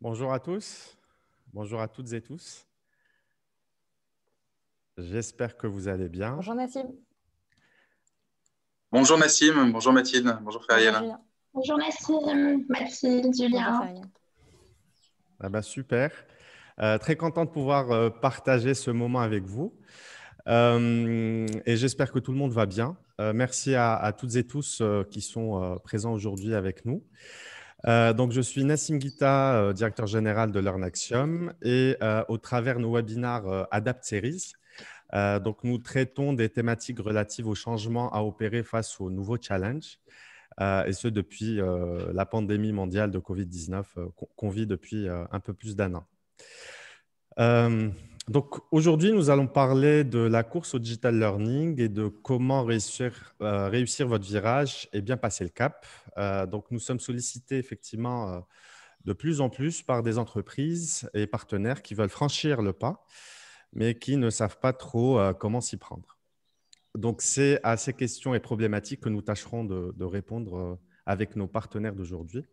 Bonjour à tous, bonjour à toutes et tous. J'espère que vous allez bien. Bonjour Nassim. Bonjour Nassim, bonjour Mathilde, bonjour Bonjour Feriel. Julien. Bonjour Nassim, Mathilde, Bonjour Julien. Fariel. Super. Très content de pouvoir partager ce moment avec vous. Et j'espère que tout le monde va bien. Merci à toutes et tous qui sont présents aujourd'hui avec nous. Donc, je suis Nassim Guita, directeur général de Learn Axiom, et au travers nos webinars Adapt Series, donc nous traitons des thématiques relatives aux changements à opérer face aux nouveaux challenges, et ce depuis la pandémie mondiale de Covid-19 qu'on vit depuis un peu plus d'1 an. Donc aujourd'hui, nous allons parler de la course au digital learning et de comment réussir votre virage et bien passer le cap. Donc nous sommes sollicités effectivement de plus en plus par des entreprises et partenaires qui veulent franchir le pas, mais qui ne savent pas trop comment s'y prendre. Donc c'est à ces questions et problématiques que nous tâcherons de répondre avec nos partenaires d'aujourd'hui.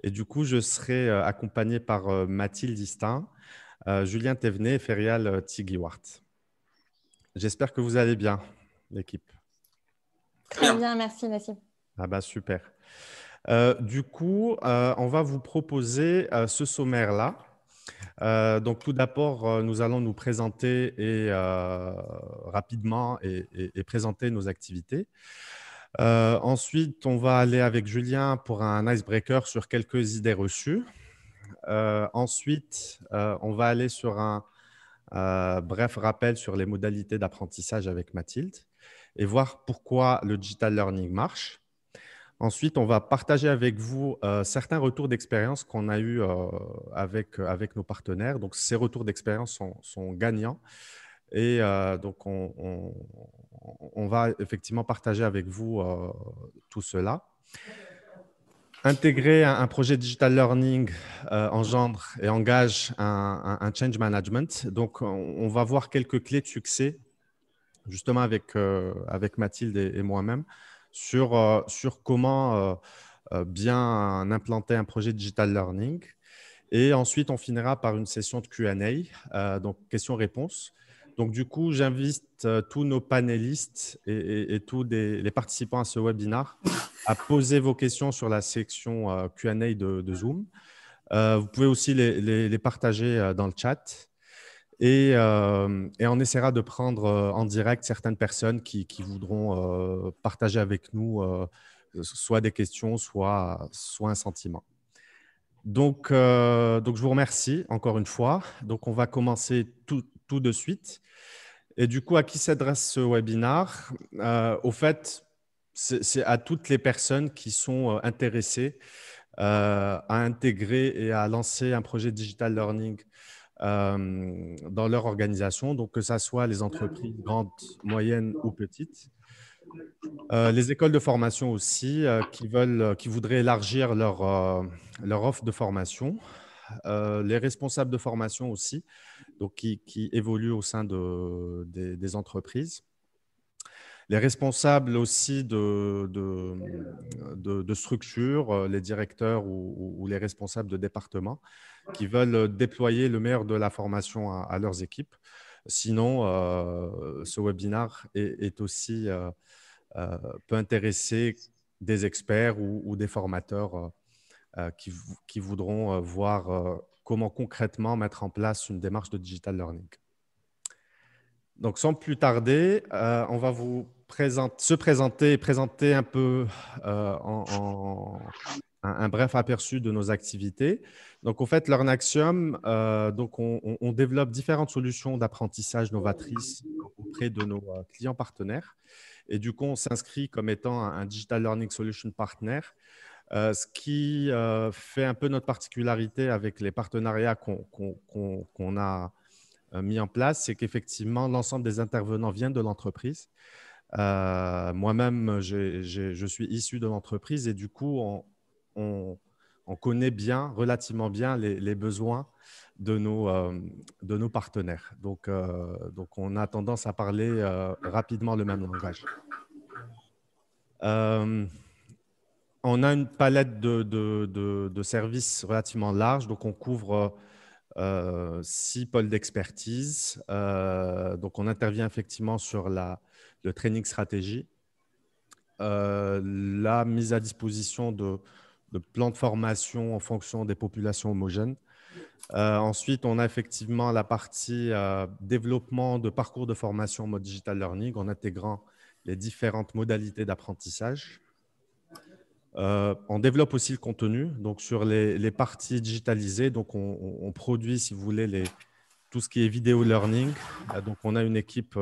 Et du coup, je serai accompagné par Mathilde Distin, Julien Thévenet et Ferial Tiguiwart. J'espère que vous allez bien, l'équipe. Très bien, merci Nassim. Super. Du coup, on va vous proposer ce sommaire-là. Donc, tout d'abord, nous allons nous présenter rapidement et présenter nos activités. Ensuite, on va aller avec Julien pour un icebreaker sur quelques idées reçues. Ensuite, on va aller sur un bref rappel sur les modalités d'apprentissage avec Mathilde et voir pourquoi le digital learning marche. Ensuite, on va partager avec vous certains retours d'expérience qu'on a eus avec nos partenaires. Donc, ces retours d'expérience sont gagnants. Et donc, on va effectivement partager avec vous tout cela. Intégrer un projet digital learning engendre et engage un change management. Donc, on va voir quelques clés de succès, justement avec Mathilde et moi-même, sur comment bien implanter un projet digital learning. Et ensuite, on finira par une session de Q&A, donc questions-réponses. Donc, du coup, j'invite tous nos panélistes et tous les participants à ce webinaire à poser vos questions sur la section Q&A de Zoom. Vous pouvez aussi les partager dans le chat. Et on essaiera de prendre en direct certaines personnes qui voudront partager avec nous soit des questions, soit un sentiment. Donc, je vous remercie encore une fois. Donc, on va commencer tout de suite. Et du coup, à qui s'adresse ce webinaire? Au fait, c'est à toutes les personnes qui sont intéressées à intégrer et à lancer un projet digital learning dans leur organisation, donc que ce soit les entreprises grandes, moyennes ou petites. Les écoles de formation aussi qui voudraient élargir leur offre de formation. Les responsables de formation aussi, donc qui évoluent au sein des entreprises. Les responsables aussi de structures, les directeurs ou les responsables de départements qui veulent déployer le meilleur de la formation à leurs équipes. Sinon, ce webinaire est aussi peut intéresser des experts ou des formateurs qui voudront voir comment concrètement mettre en place une démarche de digital learning. Donc, sans plus tarder, on va se présenter et présenter un peu un bref aperçu de nos activités. Donc, au fait, Learn Axiom, donc on développe différentes solutions d'apprentissage novatrices auprès de nos clients partenaires. Et du coup, on s'inscrit comme étant un Digital Learning Solution Partner, ce qui fait un peu notre particularité avec les partenariats qu'on a mis en place, c'est qu'effectivement, l'ensemble des intervenants viennent de l'entreprise. Moi-même, je suis issu de l'entreprise et du coup, on connaît bien, relativement bien les besoins de nos partenaires. Donc, on a tendance à parler rapidement le même langage. On a une palette de services relativement large. Donc, on couvre 6 pôles d'expertise. Donc, on intervient effectivement sur le training stratégie, la mise à disposition de plans de formation en fonction des populations homogènes. Ensuite, on a effectivement la partie développement de parcours de formation en mode digital learning en intégrant les différentes modalités d'apprentissage. On développe aussi le contenu. Donc, sur les parties digitalisées, donc on produit, si vous voulez, tout ce qui est vidéo learning. Donc, on a une équipe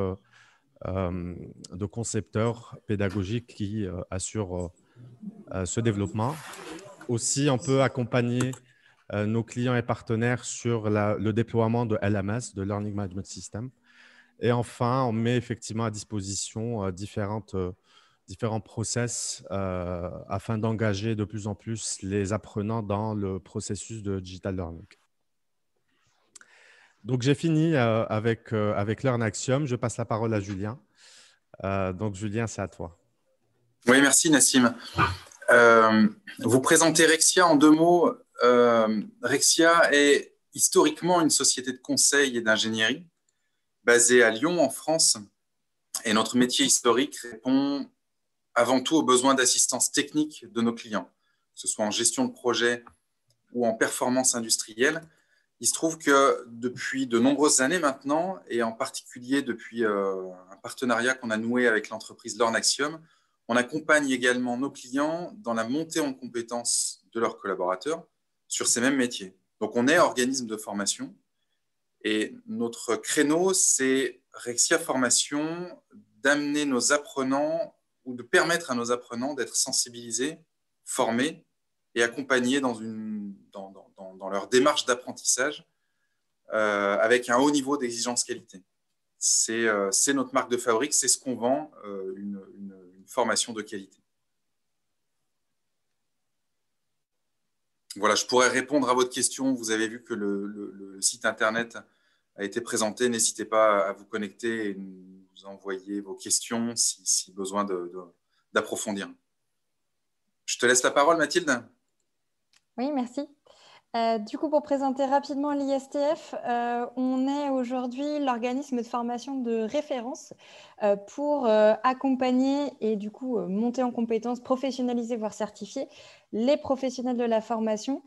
de concepteurs pédagogiques qui assure ce développement. Aussi, on peut accompagner nos clients et partenaires sur le déploiement de LMS, de Learning Management System. Et enfin, on met effectivement à disposition différents process afin d'engager de plus en plus les apprenants dans le processus de digital learning. Donc, j'ai fini avec Learn Axiom. Je passe la parole à Julien. Donc, Julien, c'est à toi. Oui, merci Nassim. Vous présentez Rexia en 2 mots. Rexia est historiquement une société de conseil et d'ingénierie basée à Lyon, en France. Et notre métier historique répond avant tout aux besoins d'assistance technique de nos clients, que ce soit en gestion de projet ou en performance industrielle. Il se trouve que depuis de nombreuses années maintenant, et en particulier depuis un partenariat qu'on a noué avec l'entreprise Learn Axiom, on accompagne également nos clients dans la montée en compétences de leurs collaborateurs sur ces mêmes métiers. Donc, on est organisme de formation et notre créneau, c'est Rexia Formation, d'amener nos apprenants ou de permettre à nos apprenants d'être sensibilisés, formés et accompagnés dans leur démarche d'apprentissage avec un haut niveau d'exigence qualité. C'est notre marque de fabrique, c'est ce qu'on vend, une formation de qualité. Voilà, je pourrais répondre à votre question. Vous avez vu que le site internet a été présenté. N'hésitez pas à vous connecter et nous envoyer vos questions si besoin d'approfondir. Je te laisse la parole, Mathilde. Oui, merci. Du coup, pour présenter rapidement l'ISTF, on est aujourd'hui l'organisme de formation de référence pour accompagner et du coup monter en compétences, professionnaliser, voire certifier les professionnels de la formation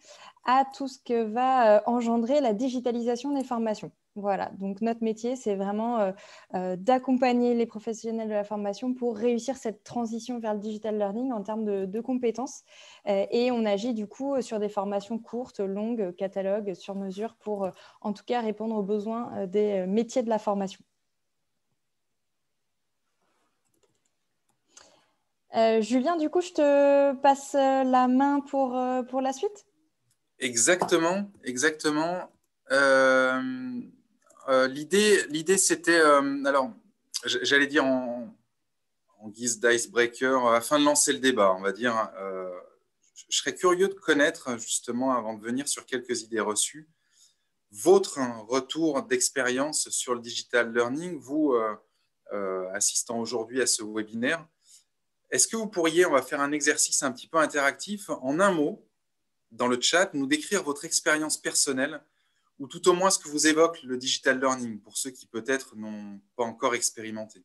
à tout ce que va engendrer la digitalisation des formations. Voilà, donc notre métier, c'est vraiment d'accompagner les professionnels de la formation pour réussir cette transition vers le digital learning en termes de compétences. Et on agit du coup sur des formations courtes, longues, catalogues, sur mesure pour en tout cas répondre aux besoins des métiers de la formation. Julien, du coup, je te passe la main pour la suite. Exactement, exactement. L'idée, c'était, alors, j'allais dire en guise d'icebreaker, afin de lancer le débat, on va dire, je serais curieux de connaître, justement, avant de venir sur quelques idées reçues, votre retour d'expérience sur le digital learning, vous, assistant aujourd'hui à ce webinaire. Est-ce que vous pourriez, on va faire un exercice un petit peu interactif, en un mot, dans le chat, nous décrire votre expérience personnelle ou tout au moins ce que vous évoque le digital learning pour ceux qui peut-être n'ont pas encore expérimenté.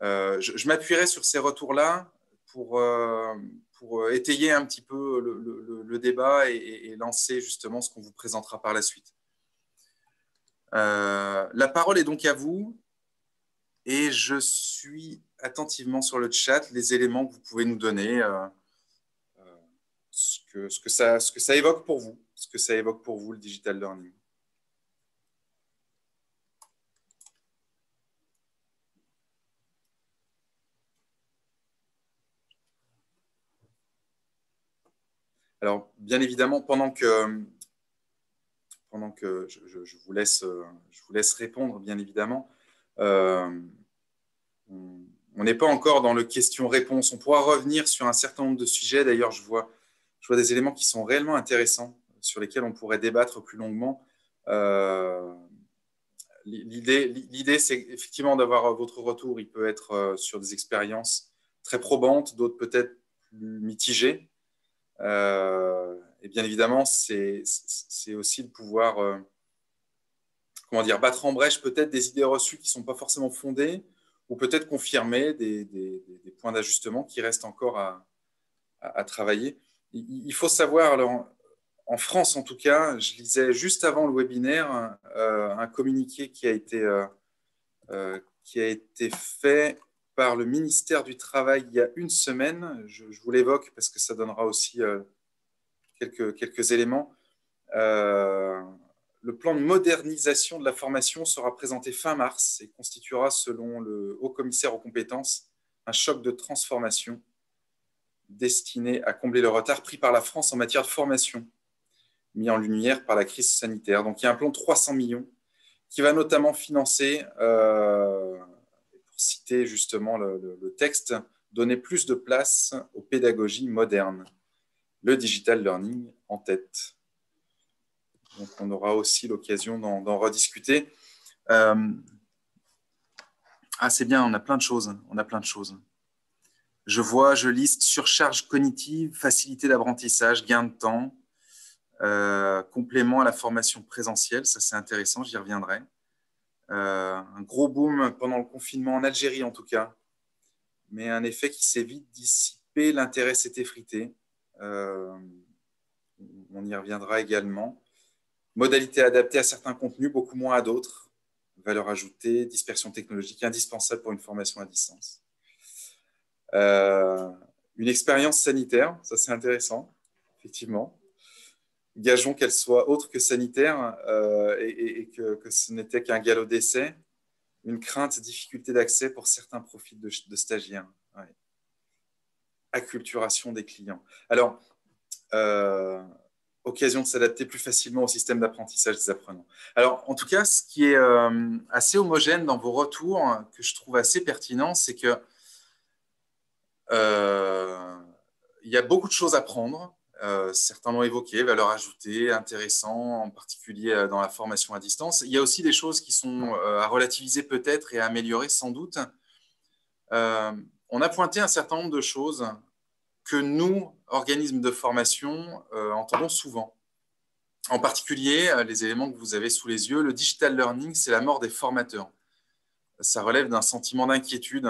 Je m'appuierai sur ces retours-là pour étayer un petit peu le débat et lancer justement ce qu'on vous présentera par la suite. La parole est donc à vous et je suis attentivement sur le chat les éléments que vous pouvez nous donner, ce que ça évoque pour vous, le digital learning. Alors, bien évidemment, pendant que je vous laisse répondre, bien évidemment, on n'est pas encore dans le question-réponse. On pourra revenir sur un certain nombre de sujets. D'ailleurs, je vois des éléments qui sont réellement intéressants, sur lesquels on pourrait débattre plus longuement. L'idée, c'est effectivement d'avoir votre retour. Il peut être sur des expériences très probantes, d'autres peut-être plus mitigées. Et bien évidemment, c'est aussi de pouvoir comment dire, battre en brèche peut-être des idées reçues qui ne sont pas forcément fondées, ou peut-être confirmer des points d'ajustement qui restent encore à travailler. Il faut savoir, alors, en France en tout cas, je lisais juste avant le webinaire un communiqué qui a été fait par le ministère du Travail il y a une semaine. Je vous l'évoque parce que ça donnera aussi quelques éléments. Le plan de modernisation de la formation sera présenté fin mars et constituera, selon le haut-commissaire aux compétences, un choc de transformation destiné à combler le retard pris par la France en matière de formation, mis en lumière par la crise sanitaire. Donc, il y a un plan de 300 millions qui va notamment financer, pour citer justement le texte, donner plus de place aux pédagogies modernes, le digital learning en tête. Donc, on aura aussi l'occasion d'en rediscuter. C'est bien, on a plein de choses. Je liste surcharge cognitive, facilité d'apprentissage, gain de temps, complément à la formation présentielle. Ça, c'est intéressant, j'y reviendrai. Un gros boom pendant le confinement en Algérie, en tout cas, mais un effet qui s'est vite dissipé. L'intérêt s'est effrité. On y reviendra également. Modalité adaptée à certains contenus, beaucoup moins à d'autres. Valeur ajoutée, dispersion technologique indispensable pour une formation à distance. Une expérience sanitaire, ça c'est intéressant, effectivement. Gageons qu'elle soit autre que sanitaire et que ce n'était qu'un galop d'essai. Une crainte, difficulté d'accès pour certains profils de stagiaires. Ouais. Acculturation des clients. Alors, occasion de s'adapter plus facilement au système d'apprentissage des apprenants. Alors, en tout cas, ce qui est assez homogène dans vos retours, que je trouve assez pertinent, c'est que il y a beaucoup de choses à prendre. Certains l'ont évoqué, valeur ajoutée, intéressant, en particulier dans la formation à distance. Il y a aussi des choses qui sont à relativiser peut-être et à améliorer sans doute. On a pointé un certain nombre de choses que nous, organismes de formation, entendons souvent. En particulier, les éléments que vous avez sous les yeux, le digital learning, c'est la mort des formateurs. Ça relève d'un sentiment d'inquiétude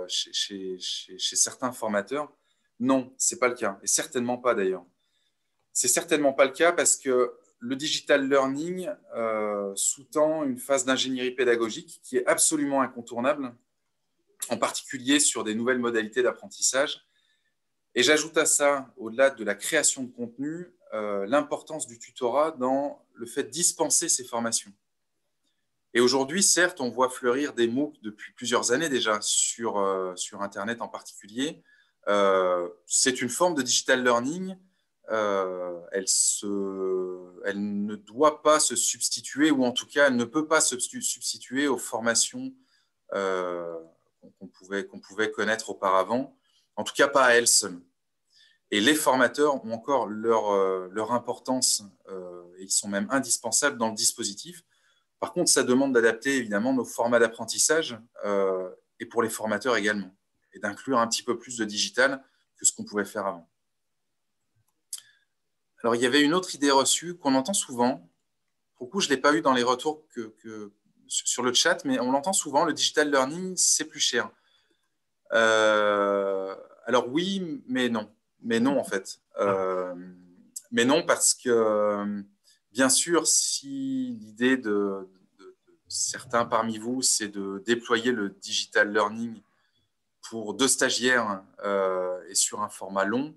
chez certains formateurs. Non, ce n'est pas le cas, et certainement pas d'ailleurs. Ce n'est certainement pas le cas parce que le digital learning sous-tend une phase d'ingénierie pédagogique qui est absolument incontournable, en particulier sur des nouvelles modalités d'apprentissage. Et j'ajoute à ça, au-delà de la création de contenu, l'importance du tutorat dans le fait de dispenser ces formations. Et aujourd'hui, certes, on voit fleurir des MOOC depuis plusieurs années déjà sur Internet en particulier. C'est une forme de digital learning. Elle ne doit pas se substituer, ou en tout cas, elle ne peut pas se substituer aux formations qu'on pouvait connaître auparavant. En tout cas, pas à elles seules. Et les formateurs ont encore leur importance et ils sont même indispensables dans le dispositif. Par contre, ça demande d'adapter évidemment nos formats d'apprentissage et pour les formateurs également, et d'inclure un petit peu plus de digital que ce qu'on pouvait faire avant. Alors, il y avait une autre idée reçue qu'on entend souvent. Pour le coup, je ne l'ai pas eu dans les retours sur le chat, mais on l'entend souvent, le digital learning, c'est plus cher. Alors oui, mais non. Mais non, en fait. Mais non, parce que, bien sûr, si l'idée de certains parmi vous, c'est de déployer le digital learning pour 2 stagiaires et sur un format long,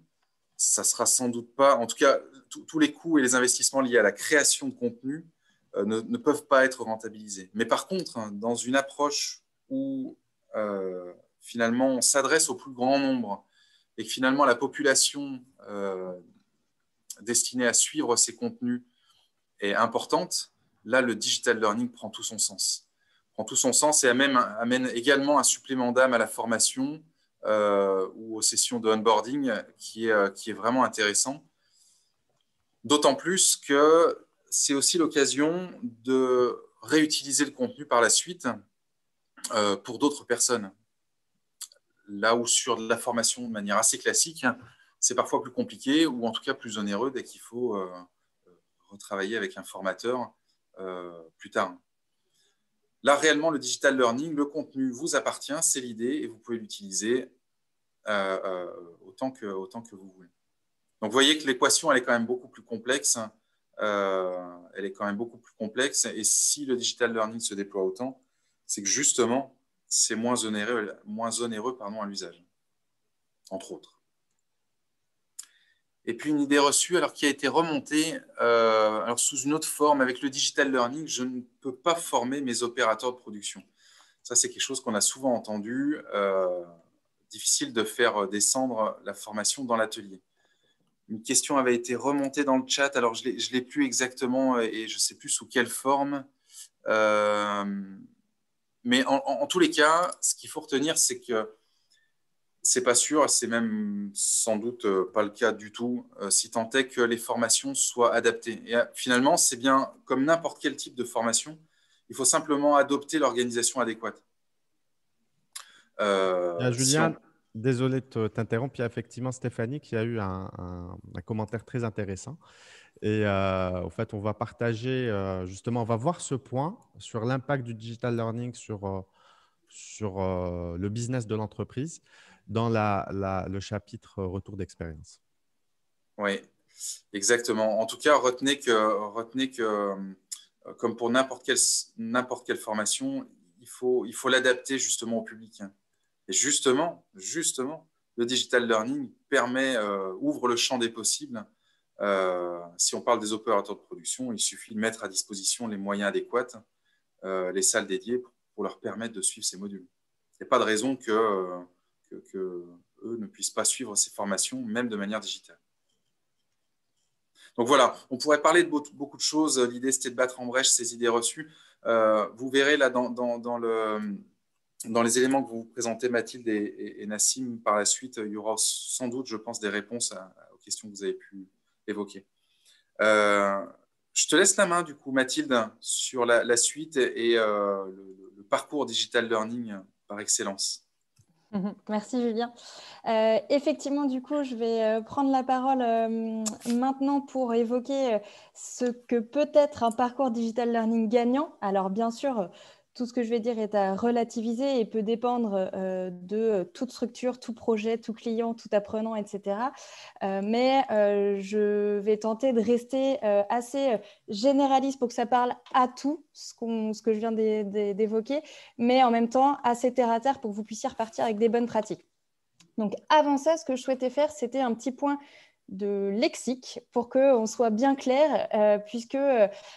ça ne sera sans doute pas, en tout cas, tous les coûts et les investissements liés à la création de contenu ne peuvent pas être rentabilisés. Mais par contre, dans une approche où finalement on s'adresse au plus grand nombre et que finalement la population destinée à suivre ces contenus est importante, là le digital learning prend tout son sens. Prend tout son sens et amène également un supplément d'âme à la formation ou aux sessions de onboarding qui est vraiment intéressant. D'autant plus que c'est aussi l'occasion de réutiliser le contenu par la suite pour d'autres personnes. Là où sur de la formation de manière assez classique, c'est parfois plus compliqué ou en tout cas plus onéreux dès qu'il faut retravailler avec un formateur plus tard. Là, réellement, le digital learning, le contenu vous appartient, c'est l'idée et vous pouvez l'utiliser autant que vous voulez. Donc, vous voyez que l'équation, elle est quand même beaucoup plus complexe. Elle est quand même beaucoup plus complexe. Et si le digital learning se déploie autant, c'est que justement, c'est moins onéreux à l'usage, entre autres. Et puis, une idée reçue, alors qui a été remontée alors sous une autre forme. Avec le digital learning, je ne peux pas former mes opérateurs de production. Ça, c'est quelque chose qu'on a souvent entendu. Difficile de faire descendre la formation dans l'atelier. Une question avait été remontée dans le chat. Alors, je ne l'ai plus exactement et je ne sais plus sous quelle forme. Mais en tous les cas, ce qu'il faut retenir, c'est que c'est pas sûr, c'est même sans doute pas le cas du tout, si tant est que les formations soient adaptées. Et finalement, c'est bien comme n'importe quel type de formation, il faut simplement adopter l'organisation adéquate. Julien, désolé de t'interrompre. Il y a effectivement Stéphanie qui a eu un commentaire très intéressant. Et en fait, on va partager, justement, on va voir ce point sur l'impact du digital learning sur le business de l'entreprise dans le chapitre retour d'expérience. Oui, exactement. En tout cas, retenez que comme pour n'importe quelle formation, il faut l'adapter justement au public. Et justement, le digital learning ouvre le champ des possibles. Si on parle des opérateurs de production, il suffit de mettre à disposition les moyens adéquats, les salles dédiées pour leur permettre de suivre ces modules. Il n'y a pas de raison que eux ne puissent pas suivre ces formations, même de manière digitale. Donc voilà, on pourrait parler de beaucoup de choses. L'idée, c'était de battre en brèche ces idées reçues. Vous verrez là dans les éléments que vous présentez, Mathilde et Nassim, par la suite, il y aura sans doute, je pense, des réponses aux questions que vous avez pu évoquer. Je te laisse la main, du coup, Mathilde, sur la suite et le parcours digital learning par excellence. Merci Julien. Effectivement, du coup, je vais prendre la parole maintenant pour évoquer ce que peut être un parcours digital learning gagnant. Alors bien sûr, tout ce que je vais dire est à relativiser et peut dépendre de toute structure, tout projet, tout client, tout apprenant, etc. Mais je vais tenter de rester assez généraliste pour que ça parle à tout ce que je viens d'évoquer, mais en même temps assez terre à terre pour que vous puissiez repartir avec des bonnes pratiques. Donc avant ça, ce que je souhaitais faire, c'était un petit point de lexique pour qu'on soit bien clair, puisque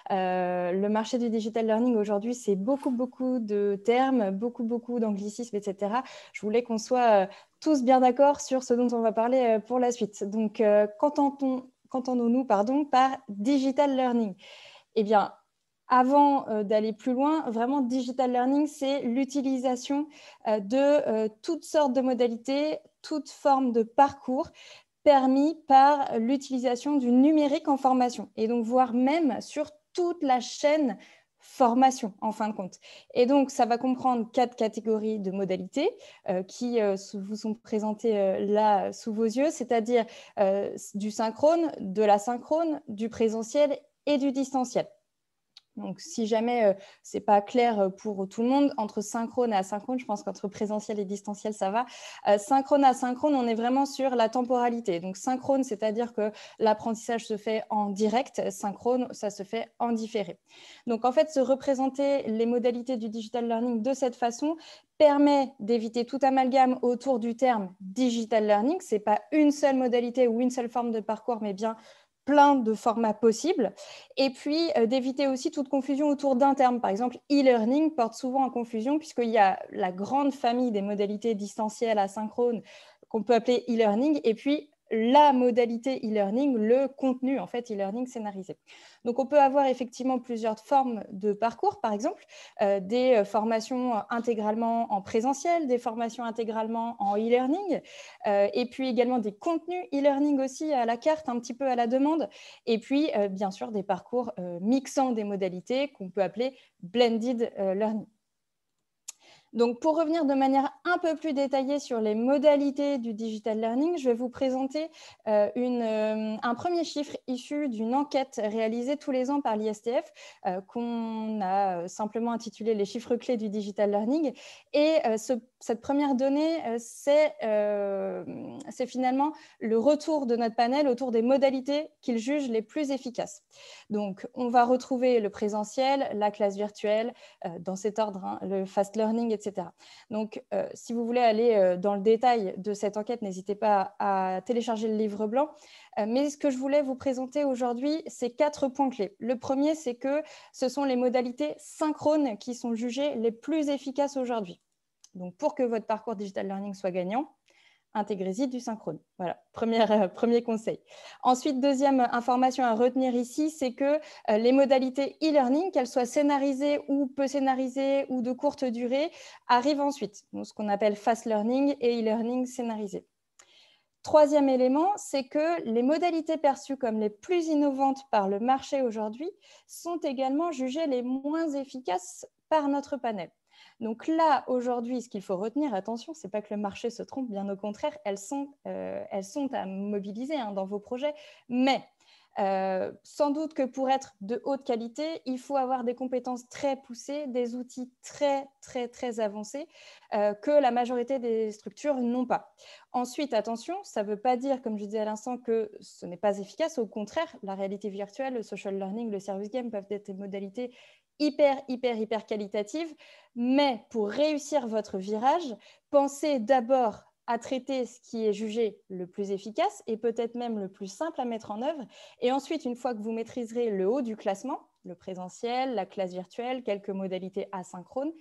le marché du digital learning aujourd'hui, c'est beaucoup de termes, beaucoup d'anglicismes, etc. Je voulais qu'on soit tous bien d'accord sur ce dont on va parler pour la suite. Donc, qu'entendons-nous par digital learning? Eh bien, avant d'aller plus loin, vraiment, digital learning, c'est l'utilisation de toutes sortes de modalités, toutes formes de parcours permis par l'utilisation du numérique en formation, et donc voire même sur toute la chaîne formation en fin de compte. Et donc, ça va comprendre 4 catégories de modalités qui vous sont présentées là sous vos yeux, c'est-à-dire du synchrone, de l'asynchrone, du présentiel et du distanciel. Donc, si jamais ce n'est pas clair pour tout le monde, entre synchrone et asynchrone, je pense qu'entre présentiel et distanciel, ça va. Synchrone, asynchrone, on est vraiment sur la temporalité. Donc, synchrone, c'est-à-dire que l'apprentissage se fait en direct. Synchrone, ça se fait en différé. Donc, en fait, se représenter les modalités du digital learning de cette façon permet d'éviter tout amalgame autour du terme digital learning. Ce n'est pas une seule modalité ou une seule forme de parcours, mais bien plein de formats possibles, et puis d'éviter aussi toute confusion autour d'un terme. Par exemple, e-learning porte souvent en confusion puisqu'il y a la grande famille des modalités distancielles, asynchrones, qu'on peut appeler e-learning, et puis la modalité e-learning, le contenu en fait e-learning scénarisé. Donc on peut avoir effectivement plusieurs formes de parcours, par exemple des formations intégralement en présentiel, des formations intégralement en e-learning, et puis également des contenus e-learning aussi à la carte, un petit peu à la demande, et puis bien sûr des parcours mixant des modalités qu'on peut appeler blended learning. Donc, pour revenir de manière un peu plus détaillée sur les modalités du digital learning, je vais vous présenter un premier chiffre issu d'une enquête réalisée tous les ans par l'ISTF qu'on a simplement intitulé les chiffres clés du digital learning. Et cette première donnée, c'est finalement le retour de notre panel autour des modalités qu'il juge les plus efficaces. Donc, on va retrouver le présentiel, la classe virtuelle, dans cet ordre, hein, le fast learning, etc. Donc, si vous voulez aller dans le détail de cette enquête, n'hésitez pas à télécharger le livre blanc. Mais ce que je voulais vous présenter aujourd'hui, c'est 4 points clés. Le premier, c'est que ce sont les modalités synchrones qui sont jugées les plus efficaces aujourd'hui. Donc, pour que votre parcours digital learning soit gagnant, intégrez-y du synchrone. Voilà, premier conseil. Ensuite, deuxième information à retenir ici, c'est que les modalités e-learning, qu'elles soient scénarisées ou peu scénarisées ou de courte durée, arrivent ensuite. Donc, ce qu'on appelle fast learning et e-learning scénarisé. Troisième élément, c'est que les modalités perçues comme les plus innovantes par le marché aujourd'hui sont également jugées les moins efficaces par notre panel. Donc là, aujourd'hui, ce qu'il faut retenir, attention, ce n'est pas que le marché se trompe, bien au contraire, elles sont à mobiliser dans vos projets, mais sans doute que pour être de haute qualité, il faut avoir des compétences très poussées, des outils très, très, très avancés que la majorité des structures n'ont pas. Ensuite, attention, ça ne veut pas dire, comme je disais à l'instant, que ce n'est pas efficace. Au contraire, la réalité virtuelle, le social learning, le service game peuvent être des modalités hyper qualitatives. Mais pour réussir votre virage, pensez d'abord à traiter ce qui est jugé le plus efficace et peut-être même le plus simple à mettre en œuvre. Et ensuite, une fois que vous maîtriserez le haut du classement, le présentiel, la classe virtuelle, quelques modalités asynchrones,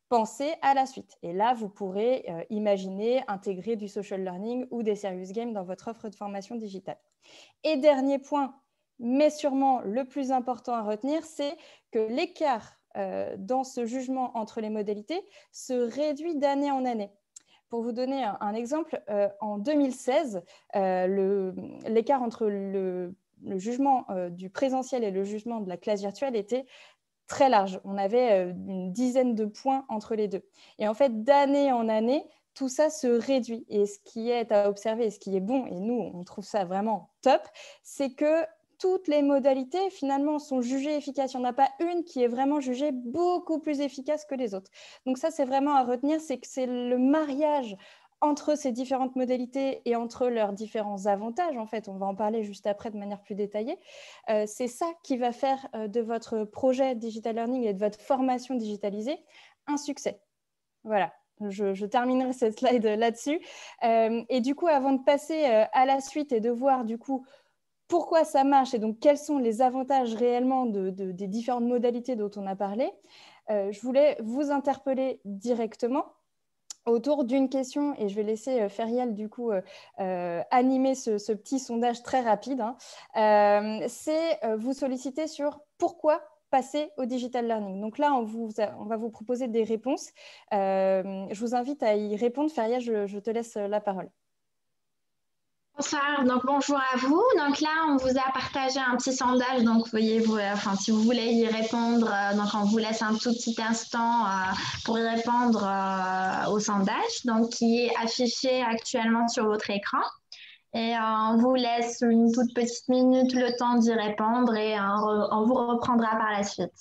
pensez à la suite. Et là, vous pourrez imaginer intégrer du social learning ou des serious games dans votre offre de formation digitale. Et dernier point, mais sûrement le plus important à retenir, c'est que l'écart dans ce jugement entre les modalités se réduit d'année en année. Pour vous donner un exemple, en 2016, l'écart entre le jugement du présentiel et le jugement de la classe virtuelle était très large. On avait une dizaine de points entre les deux. Et en fait, d'année en année, tout ça se réduit. Et ce qui est à observer, et ce qui est bon, et nous, on trouve ça vraiment top, c'est que toutes les modalités, finalement, sont jugées efficaces. Il n'y en a pas une qui est vraiment jugée beaucoup plus efficace que les autres. Donc ça, c'est vraiment à retenir, c'est que c'est le mariage entre ces différentes modalités et entre leurs différents avantages, en fait, on va en parler juste après de manière plus détaillée, c'est ça qui va faire de votre projet digital learning et de votre formation digitalisée un succès. Voilà. Je terminerai cette slide là-dessus. Et du coup, avant de passer à la suite et de voir du coup pourquoi ça marche et donc quels sont les avantages réellement des différentes modalités dont on a parlé, je voulais vous interpeller directement autour d'une question, et je vais laisser Ferial du coup animer ce petit sondage très rapide. C'est vous solliciter sur pourquoi passer au digital learning. Donc là, on va vous proposer des réponses. Je vous invite à y répondre. Ferial, je te laisse la parole. Bonsoir, donc bonjour à vous. Donc là, on vous a partagé un petit sondage, donc voyez-vous, si vous voulez y répondre, donc on vous laisse un tout petit instant pour y répondre au sondage, donc qui est affiché actuellement sur votre écran. Et on vous laisse une toute petite minute le temps d'y répondre et on vous reprendra par la suite.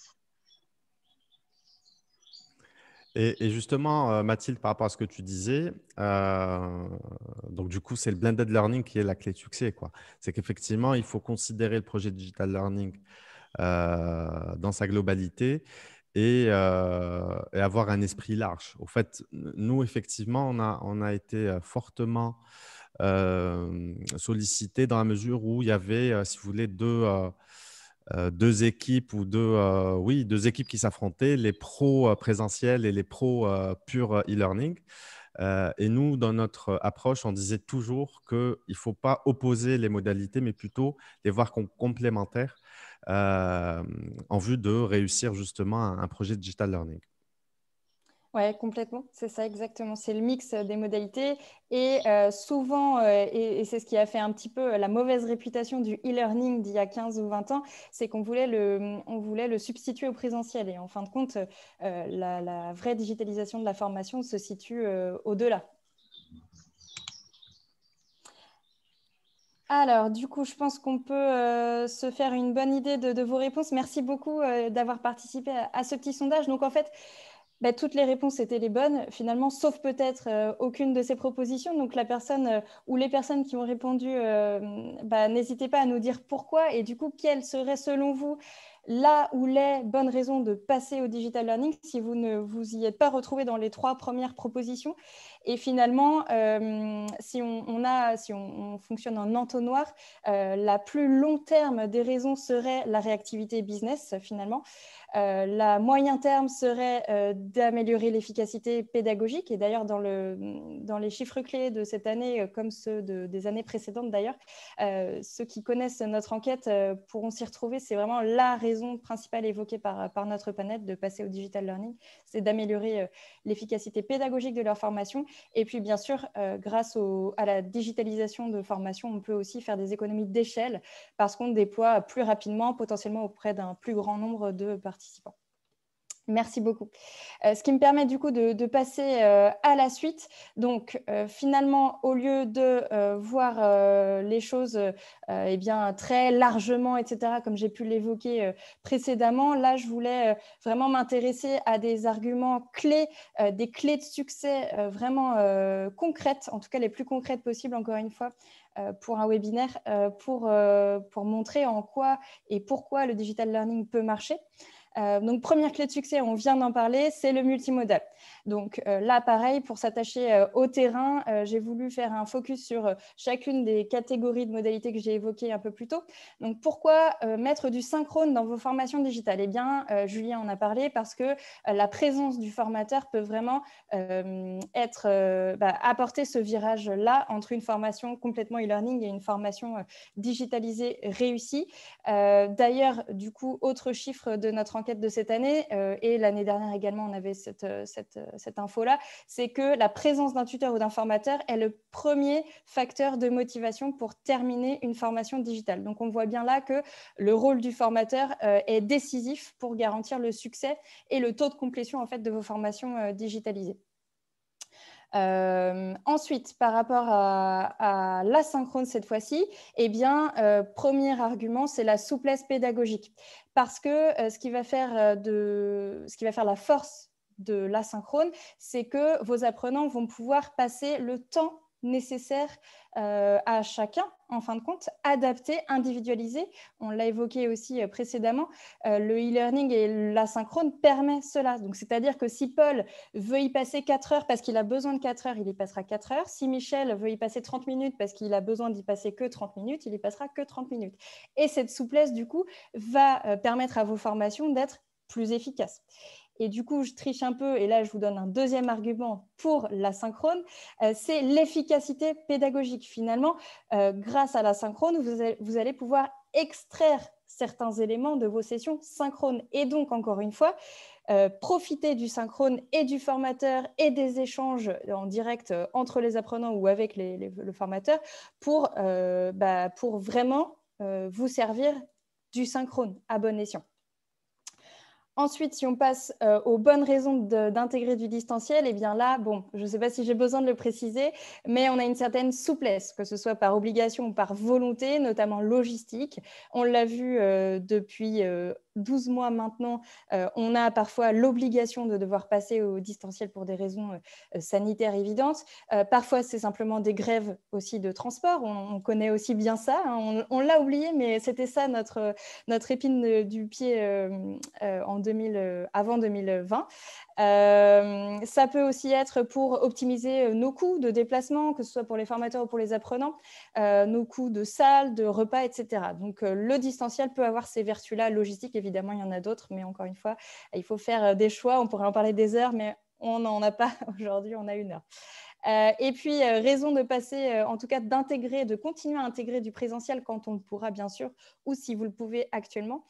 Et justement, Mathilde, par rapport à ce que tu disais, donc du coup, c'est le blended learning qui est la clé de succès, quoi. C'est qu'effectivement, il faut considérer le projet digital learning dans sa globalité et avoir un esprit large. Au fait, nous, effectivement, on a été fortement sollicité dans la mesure où il y avait, si vous voulez, deux équipes ou deux équipes qui s'affrontaient, les pros présentiels et les pros purs e-learning. Et nous, dans notre approche, on disait toujours qu'il ne faut pas opposer les modalités, mais plutôt les voir comme complémentaires en vue de réussir justement un projet de digital learning. Oui, complètement, c'est ça exactement. C'est le mix des modalités et souvent, et c'est ce qui a fait un petit peu la mauvaise réputation du e-learning d'il y a 15 ou 20 ans, c'est qu'on voulait on voulait le substituer au présentiel. Et en fin de compte, la vraie digitalisation de la formation se situe au-delà. Alors, du coup, je pense qu'on peut se faire une bonne idée de vos réponses. Merci beaucoup d'avoir participé à ce petit sondage. Donc, en fait, toutes les réponses étaient les bonnes, finalement, sauf peut-être aucune de ces propositions. Donc, la personne ou les personnes qui ont répondu, n'hésitez pas à nous dire pourquoi et du coup, quelles seraient selon vous là où les bonnes raisons de passer au digital learning si vous ne vous y êtes pas retrouvé dans les 3 premières propositions. Et finalement, si on fonctionne en entonnoir, la plus long terme des raisons serait la réactivité business, finalement. La moyen terme serait d'améliorer l'efficacité pédagogique. Et d'ailleurs, dans les chiffres clés de cette année, comme ceux des années précédentes d'ailleurs, ceux qui connaissent notre enquête pourront s'y retrouver. C'est vraiment la raison principale évoquée par notre panel de passer au digital learning, c'est d'améliorer l'efficacité pédagogique de leur formation. Et puis, bien sûr, grâce à la digitalisation de formation, on peut aussi faire des économies d'échelle parce qu'on déploie plus rapidement, potentiellement auprès d'un plus grand nombre de participants. Merci beaucoup. Ce qui me permet du coup de passer à la suite. Donc, finalement, au lieu de voir les choses très largement, etc., comme j'ai pu l'évoquer précédemment, là, je voulais vraiment m'intéresser à des arguments clés, des clés de succès vraiment concrètes, en tout cas les plus concrètes possibles, encore une fois, pour un webinaire, pour montrer en quoi et pourquoi le digital learning peut marcher. Donc, première clé de succès, on vient d'en parler, c'est le multimodal. Donc là, pareil, pour s'attacher au terrain, j'ai voulu faire un focus sur chacune des catégories de modalités que j'ai évoquées un peu plus tôt. Donc, pourquoi mettre du synchrone dans vos formations digitales? Eh bien, Julien en a parlé parce que la présence du formateur peut vraiment apporter ce virage-là entre une formation complètement e-learning et une formation digitalisée réussie. D'ailleurs, du coup, autre chiffre de notre enquête de cette année, et l'année dernière également, on avait cette info-là, c'est que la présence d'un tuteur ou d'un formateur est le premier facteur de motivation pour terminer une formation digitale. Donc, on voit bien là que le rôle du formateur est décisif pour garantir le succès et le taux de complétion en fait, de vos formations digitalisées. Ensuite, par rapport à l'asynchrone cette fois-ci, eh bien, premier argument, c'est la souplesse pédagogique. Parce que ce qui va faire la force de l'asynchrone, c'est que vos apprenants vont pouvoir passer le temps nécessaire à chacun, en fin de compte, adapté, individualisé. On l'a évoqué aussi précédemment, le e-learning et l'asynchrone permet cela. Donc, c'est-à-dire que si Paul veut y passer 4 heures parce qu'il a besoin de 4 heures, il y passera 4 heures. Si Michel veut y passer 30 minutes parce qu'il a besoin d'y passer que 30 minutes, il y passera que 30 minutes. Et cette souplesse, du coup, va permettre à vos formations d'être plus efficaces. Et du coup, je triche un peu, et là, je vous donne un deuxième argument pour l'asynchrone, c'est l'efficacité pédagogique. Finalement, grâce à l'asynchrone, vous allez pouvoir extraire certains éléments de vos sessions synchrones. Et donc, encore une fois, profiter du synchrone et du formateur et des échanges en direct entre les apprenants ou avec le formateur pour vraiment vous servir du synchrone à bon escient. Ensuite, si on passe aux bonnes raisons d'intégrer du distanciel, eh bien là, bon, je ne sais pas si j'ai besoin de le préciser, mais on a une certaine souplesse, que ce soit par obligation ou par volonté, notamment logistique. On l'a vu depuis 12 mois maintenant, on a parfois l'obligation de devoir passer au distanciel pour des raisons sanitaires évidentes. Parfois, c'est simplement des grèves aussi de transport. On connaît aussi bien ça. Hein. On l'a oublié, mais c'était ça notre épine du pied avant 2020. Ça peut aussi être pour optimiser nos coûts de déplacement, que ce soit pour les formateurs ou pour les apprenants, nos coûts de salle, de repas, etc. Donc, le distanciel peut avoir ces vertus-là logistiques. Évidemment, il y en a d'autres, mais encore une fois, il faut faire des choix. On pourrait en parler des heures, mais on n'en a pas aujourd'hui, on a 1 heure. Et puis, raison de passer, en tout cas d'intégrer, de continuer à intégrer du présentiel quand on le pourra, bien sûr, ou si vous le pouvez actuellement,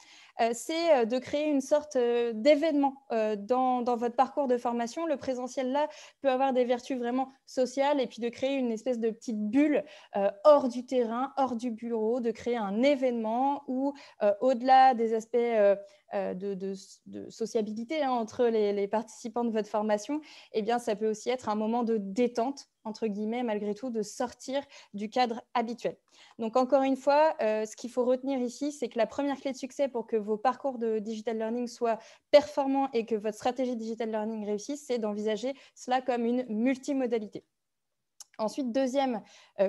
c'est de créer une sorte d'événement dans votre parcours de formation. Le présentiel, là, peut avoir des vertus vraiment sociales et puis de créer une espèce de petite bulle hors du terrain, hors du bureau, de créer un événement où, au-delà des aspects de sociabilité entre les participants de votre formation, eh bien, ça peut aussi être un moment de détente, entre guillemets, malgré tout, de sortir du cadre habituel. Donc, encore une fois, ce qu'il faut retenir ici, c'est que la première clé de succès pour que vos parcours de digital learning soient performants et que votre stratégie digital learning réussisse, c'est d'envisager cela comme une multimodalité. Ensuite, deuxième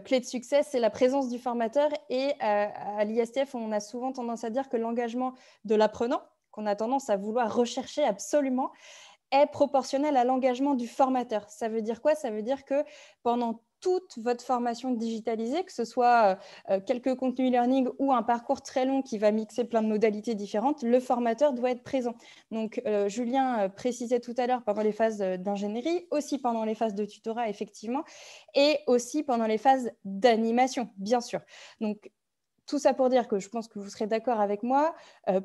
clé de succès, c'est la présence du formateur. Et à l'ISTF, on a souvent tendance à dire que l'engagement de l'apprenant, qu'on a tendance à vouloir rechercher absolument, est proportionnel à l'engagement du formateur. Ça veut dire quoi? Ça veut dire que pendant toute votre formation digitalisée, que ce soit quelques contenus e-learning ou un parcours très long qui va mixer plein de modalités différentes, le formateur doit être présent. Donc, Julien précisait tout à l'heure pendant les phases d'ingénierie, aussi pendant les phases de tutorat, effectivement, et aussi pendant les phases d'animation, bien sûr. Donc, tout ça pour dire que je pense que vous serez d'accord avec moi,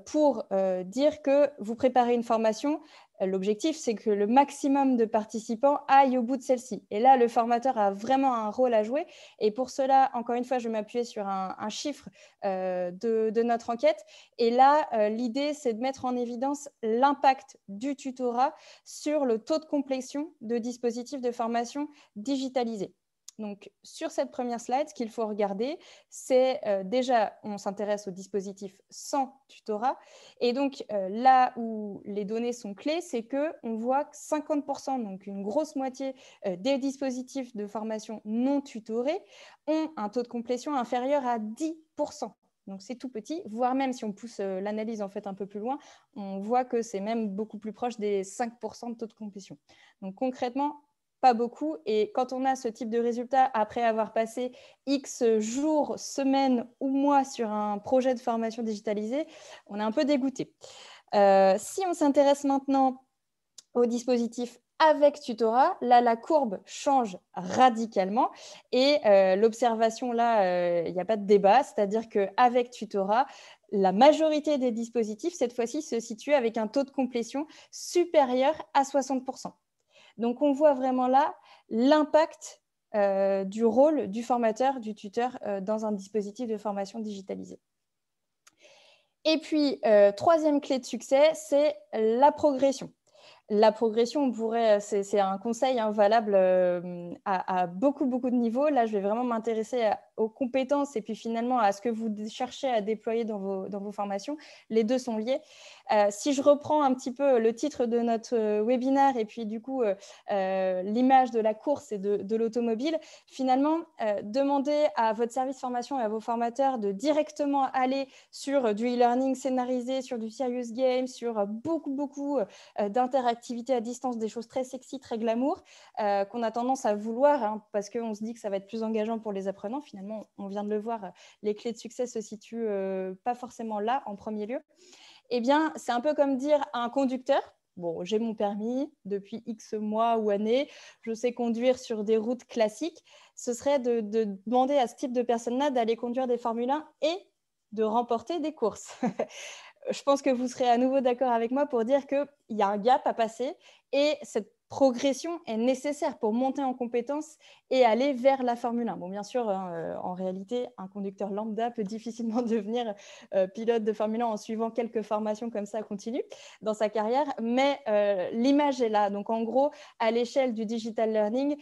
pour dire que vous préparez une formation. L'objectif, c'est que le maximum de participants aillent au bout de celle-ci. Et là, le formateur a vraiment un rôle à jouer. Et pour cela, encore une fois, je vais m'appuyer sur un chiffre de notre enquête. Et là, l'idée, c'est de mettre en évidence l'impact du tutorat sur le taux de complétion de dispositifs de formation digitalisés. Donc, sur cette première slide, ce qu'il faut regarder, c'est déjà, on s'intéresse au dispositif sans tutorat. Et donc, là où les données sont clés, c'est qu'on voit que 50%, donc une grosse moitié des dispositifs de formation non tutorés, ont un taux de complétion inférieur à 10%. Donc, c'est tout petit, voire même si on pousse l'analyse en fait un peu plus loin, on voit que c'est même beaucoup plus proche des 5% de taux de complétion. Donc, concrètement, pas beaucoup. Et quand on a ce type de résultat, après avoir passé X jours, semaines ou mois sur un projet de formation digitalisée, on est un peu dégoûté. Si on s'intéresse maintenant au dispositif avec tutorat, là, la courbe change radicalement. Et l'observation, là, il n'y a pas de débat, c'est-à-dire qu'avec tutorat, la majorité des dispositifs, cette fois-ci, se situent avec un taux de complétion supérieur à 60%. Donc, on voit vraiment là l'impact du rôle du formateur, du tuteur dans un dispositif de formation digitalisé. Et puis, troisième clé de succès, c'est la progression. La progression, c'est un conseil valable à beaucoup de niveaux. Là, je vais vraiment m'intéresser aux compétences et puis finalement à ce que vous cherchez à déployer dans vos formations. Les deux sont liés. Si je reprends un petit peu le titre de notre webinaire et puis du coup l'image de la course et de l'automobile, finalement, demandez à votre service formation et à vos formateurs de directement aller sur du e-learning scénarisé, sur du serious game, sur beaucoup d'interactivité à distance, des choses très sexy, très glamour, qu'on a tendance à vouloir parce qu'on se dit que ça va être plus engageant pour les apprenants. Finalement, on vient de le voir, les clés de succès se situent pas forcément là en premier lieu. Eh bien, c'est un peu comme dire à un conducteur, bon, j'ai mon permis depuis X mois ou années, je sais conduire sur des routes classiques, ce serait de demander à ce type de personnes-là d'aller conduire des Formule 1 et de remporter des courses. Je pense que vous serez à nouveau d'accord avec moi pour dire qu'il y a un gap à passer et cette progression est nécessaire pour monter en compétences et aller vers la Formule 1. Bon, bien sûr, en réalité, un conducteur lambda peut difficilement devenir pilote de Formule 1 en suivant quelques formations comme ça continue dans sa carrière, mais l'image est là. Donc, en gros, à l'échelle du digital learning,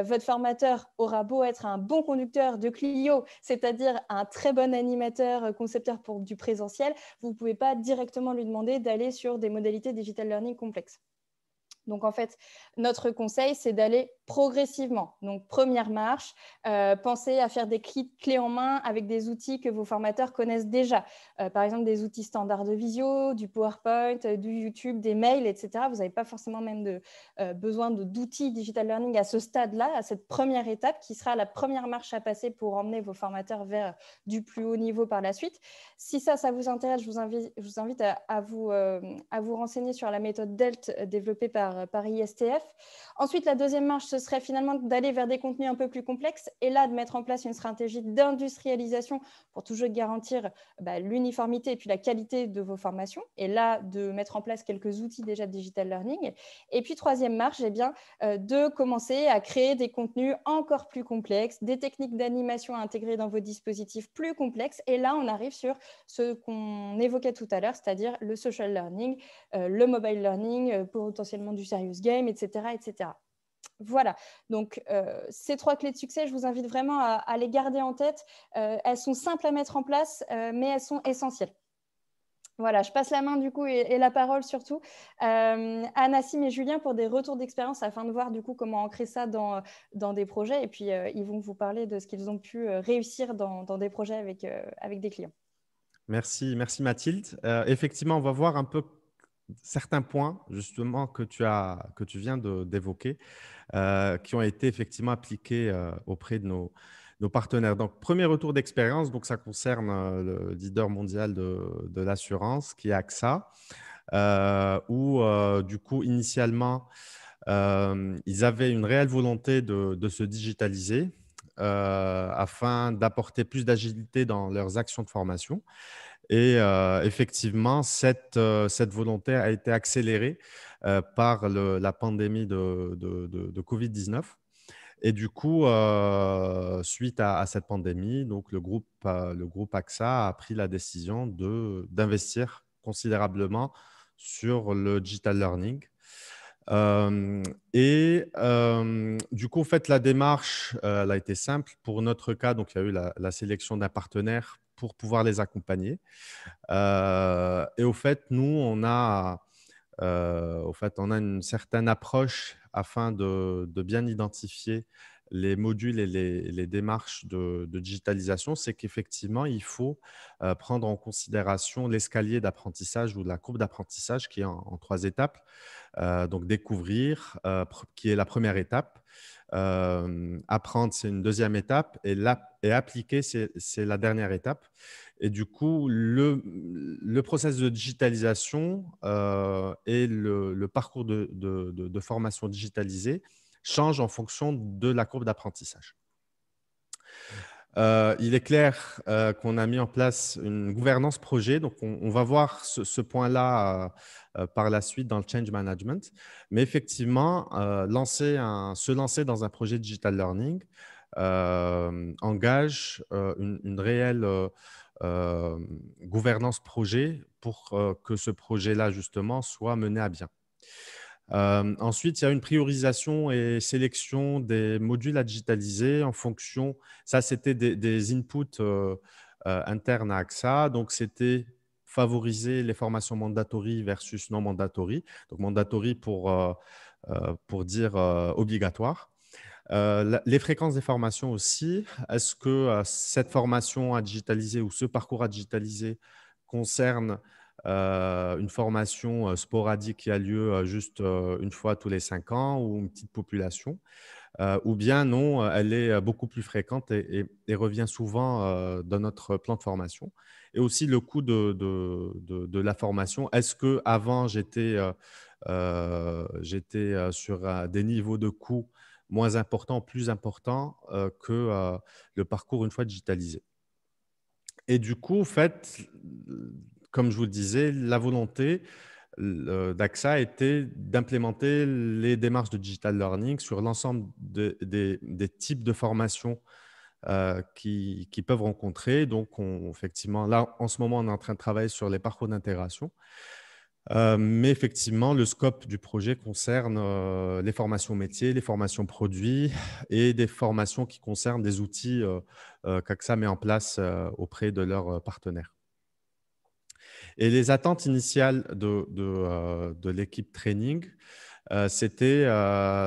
votre formateur aura beau être un bon conducteur de Clio, c'est-à-dire un très bon animateur, concepteur pour du présentiel, vous ne pouvez pas directement lui demander d'aller sur des modalités digital learning complexes. Donc, en fait, notre conseil, c'est d'aller progressivement. Donc, première marche, pensez à faire des clés en main avec des outils que vos formateurs connaissent déjà. Par exemple, des outils standards de visio, du PowerPoint, du YouTube, des mails, etc. Vous n'avez pas forcément même besoin d'outils digital learning à ce stade-là, à cette première étape qui sera la première marche à passer pour emmener vos formateurs vers du plus haut niveau par la suite. Si ça vous intéresse, je vous invite à vous renseigner sur la méthode DELT développée par par ISTF. Ensuite, la deuxième marche, ce serait finalement d'aller vers des contenus un peu plus complexes et là, de mettre en place une stratégie d'industrialisation pour toujours garantir l'uniformité et puis la qualité de vos formations. Et là, de mettre en place quelques outils déjà de digital learning. Et puis, troisième marche, de commencer à créer des contenus encore plus complexes, des techniques d'animation à intégrer dans vos dispositifs plus complexes. Et là, on arrive sur ce qu'on évoquait tout à l'heure, c'est-à-dire le social learning, le mobile learning, potentiellement du serious game, etc. etc. Voilà, donc ces 3 clés de succès, je vous invite vraiment à les garder en tête. Elles sont simples à mettre en place, mais elles sont essentielles. Voilà, je passe la main du coup et la parole surtout à Nassim et Julien pour des retours d'expérience afin de voir du coup comment ancrer ça dans des projets. Et puis, ils vont vous parler de ce qu'ils ont pu réussir dans des projets avec des clients. Merci Mathilde. Effectivement, on va voir un peu certains points justement que tu viens d'évoquer qui ont été effectivement appliqués auprès de nos partenaires. Donc, premier retour d'expérience, donc ça concerne le leader mondial de l'assurance qui est AXA, où du coup, initialement, ils avaient une réelle volonté de se digitaliser afin d'apporter plus d'agilité dans leurs actions de formation. Et effectivement, cette volonté a été accélérée par la pandémie de Covid-19. Et du coup, suite à cette pandémie, donc le groupe AXA a pris la décision d'investir considérablement sur le digital learning. Du coup, en fait, la démarche elle a été simple. Pour notre cas, donc, il y a eu la sélection d'un partenaire pour pouvoir les accompagner. Et au fait, nous, on a une certaine approche afin de bien identifier les modules et les démarches de digitalisation. C'est qu'effectivement, il faut prendre en considération l'escalier d'apprentissage ou la courbe d'apprentissage qui est en 3 étapes. Donc, découvrir, qui est la première étape. Apprendre, c'est une deuxième étape. Et appliquer, c'est la dernière étape. Et du coup, le process de digitalisation et le parcours de formation digitalisée change en fonction de la courbe d'apprentissage. Il est clair qu'on a mis en place une gouvernance projet. Donc, on va voir ce point-là par la suite dans le change management. Mais effectivement, se lancer dans un projet digital learning engage une réelle gouvernance projet pour que ce projet-là, justement, soit mené à bien. Ensuite, il y a une priorisation et sélection des modules à digitaliser en fonction, ça c'était des inputs internes à AXA, donc c'était favoriser les formations mandatory versus non mandatory, donc mandatory pour dire obligatoire. Les fréquences des formations aussi, est-ce que cette formation à digitaliser ou ce parcours à digitaliser concerne une formation sporadique qui a lieu juste une fois tous les 5 ans ou une petite population, ou bien non, elle est beaucoup plus fréquente et revient souvent dans notre plan de formation. Et aussi le coût de la formation. Est-ce qu'avant, j'étais sur des niveaux de coût moins importants, plus importants que le parcours une fois digitalisé? Et du coup, en fait, comme je vous le disais, la volonté d'AXA était d'implémenter les démarches de digital learning sur l'ensemble des types de formations qui peuvent rencontrer. Donc, effectivement, là, en ce moment, on est en train de travailler sur les parcours d'intégration. Mais effectivement, le scope du projet concerne les formations métiers, les formations produits et des formations qui concernent des outils qu'AXA met en place auprès de leurs partenaires. Et les attentes initiales de l'équipe training, c'était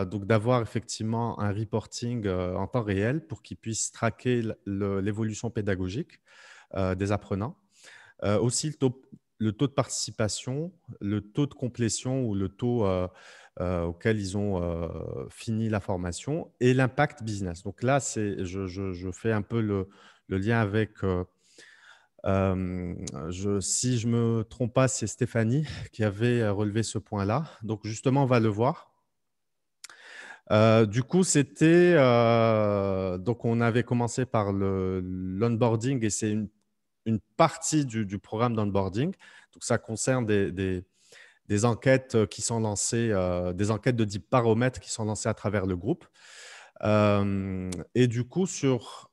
donc d'avoir effectivement un reporting en temps réel pour qu'ils puissent traquer l'évolution pédagogique des apprenants. Aussi, le taux de participation, le taux de complétion ou le taux auquel ils ont fini la formation et l'impact business. Donc là, je fais un peu le lien avec Si je ne me trompe pas, c'est Stéphanie qui avait relevé ce point-là. Donc, justement, on va le voir. Du coup, donc on avait commencé par l'onboarding et c'est une partie du programme d'onboarding. Donc, ça concerne des enquêtes qui sont lancées, des enquêtes de type baromètre qui sont lancées à travers le groupe. Et du coup, sur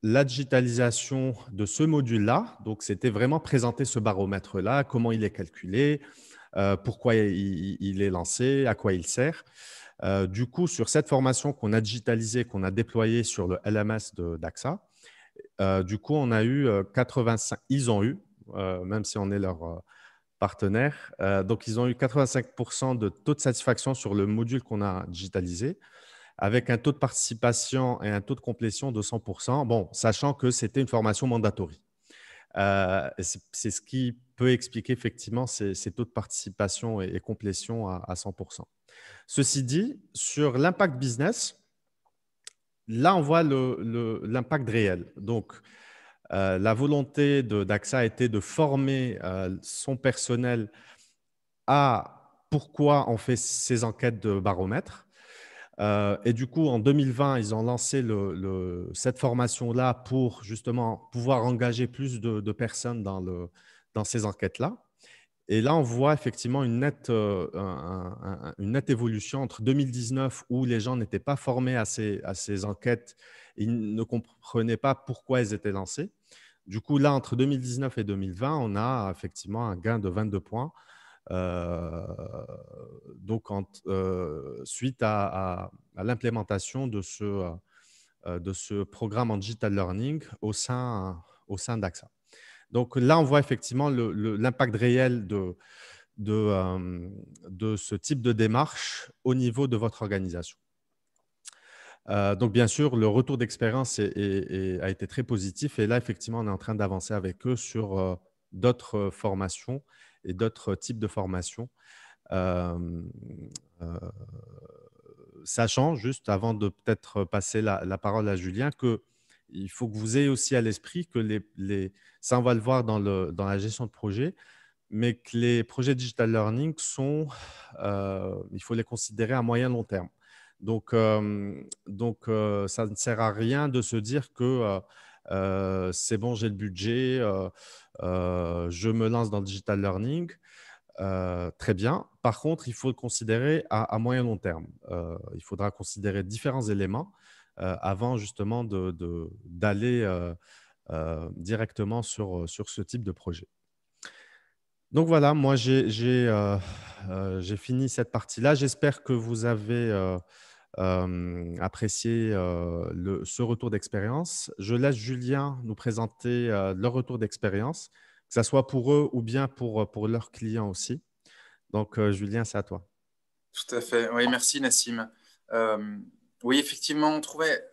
la digitalisation de ce module-là, donc c'était vraiment présenter ce baromètre-là, comment il est calculé, pourquoi il est lancé, à quoi il sert. Du coup, sur cette formation qu'on a digitalisée, qu'on a déployée sur le LMS d'AXA, du coup, on a eu 85, ils ont eu, même si on est leur partenaire, donc ils ont eu 85% de taux de satisfaction sur le module qu'on a digitalisé, avec un taux de participation et un taux de complétion de 100%, bon, sachant que c'était une formation mandatory. C'est ce qui peut expliquer effectivement ces taux de participation et complétion à 100%. Ceci dit, sur l'impact business, là, on voit l'impact réel. Donc, la volonté d'AXA était de former son personnel à pourquoi on fait ces enquêtes de baromètre. Et du coup, en 2020, ils ont lancé cette formation-là pour justement pouvoir engager plus de personnes dans ces enquêtes-là. Et là, on voit effectivement une nette évolution entre 2019 où les gens n'étaient pas formés à ces enquêtes, ils ne comprenaient pas pourquoi elles étaient lancées. Du coup, là, entre 2019 et 2020, on a effectivement un gain de 22 points. Donc, suite à l'implémentation de ce programme en digital learning au sein d'AXA. Donc là, on voit effectivement l'impact réel de ce type de démarche au niveau de votre organisation. Donc, bien sûr, le retour d'expérience a été très positif. Et là, effectivement, on est en train d'avancer avec eux sur d'autres formations et d'autres types de formations. Sachant, juste avant de peut-être passer la parole à Julien, qu'il faut que vous ayez aussi à l'esprit que ça, on va le voir dans la gestion de projet, mais que les projets digital learning il faut les considérer à moyen long terme. Donc, ça ne sert à rien de se dire que c'est bon, j'ai le budget, je me lance dans le digital learning. Très bien. Par contre, il faut le considérer à moyen long terme. Il faudra considérer différents éléments avant justement d'aller directement sur ce type de projet. Donc voilà, moi j'ai fini cette partie-là. J'espère que vous avez apprécié ce retour d'expérience. Je laisse Julien nous présenter leur retour d'expérience, que ce soit pour eux ou bien pour leurs clients aussi. Donc, Julien, c'est à toi. Tout à fait. Oui, merci Nassim. Oui, effectivement, on trouvait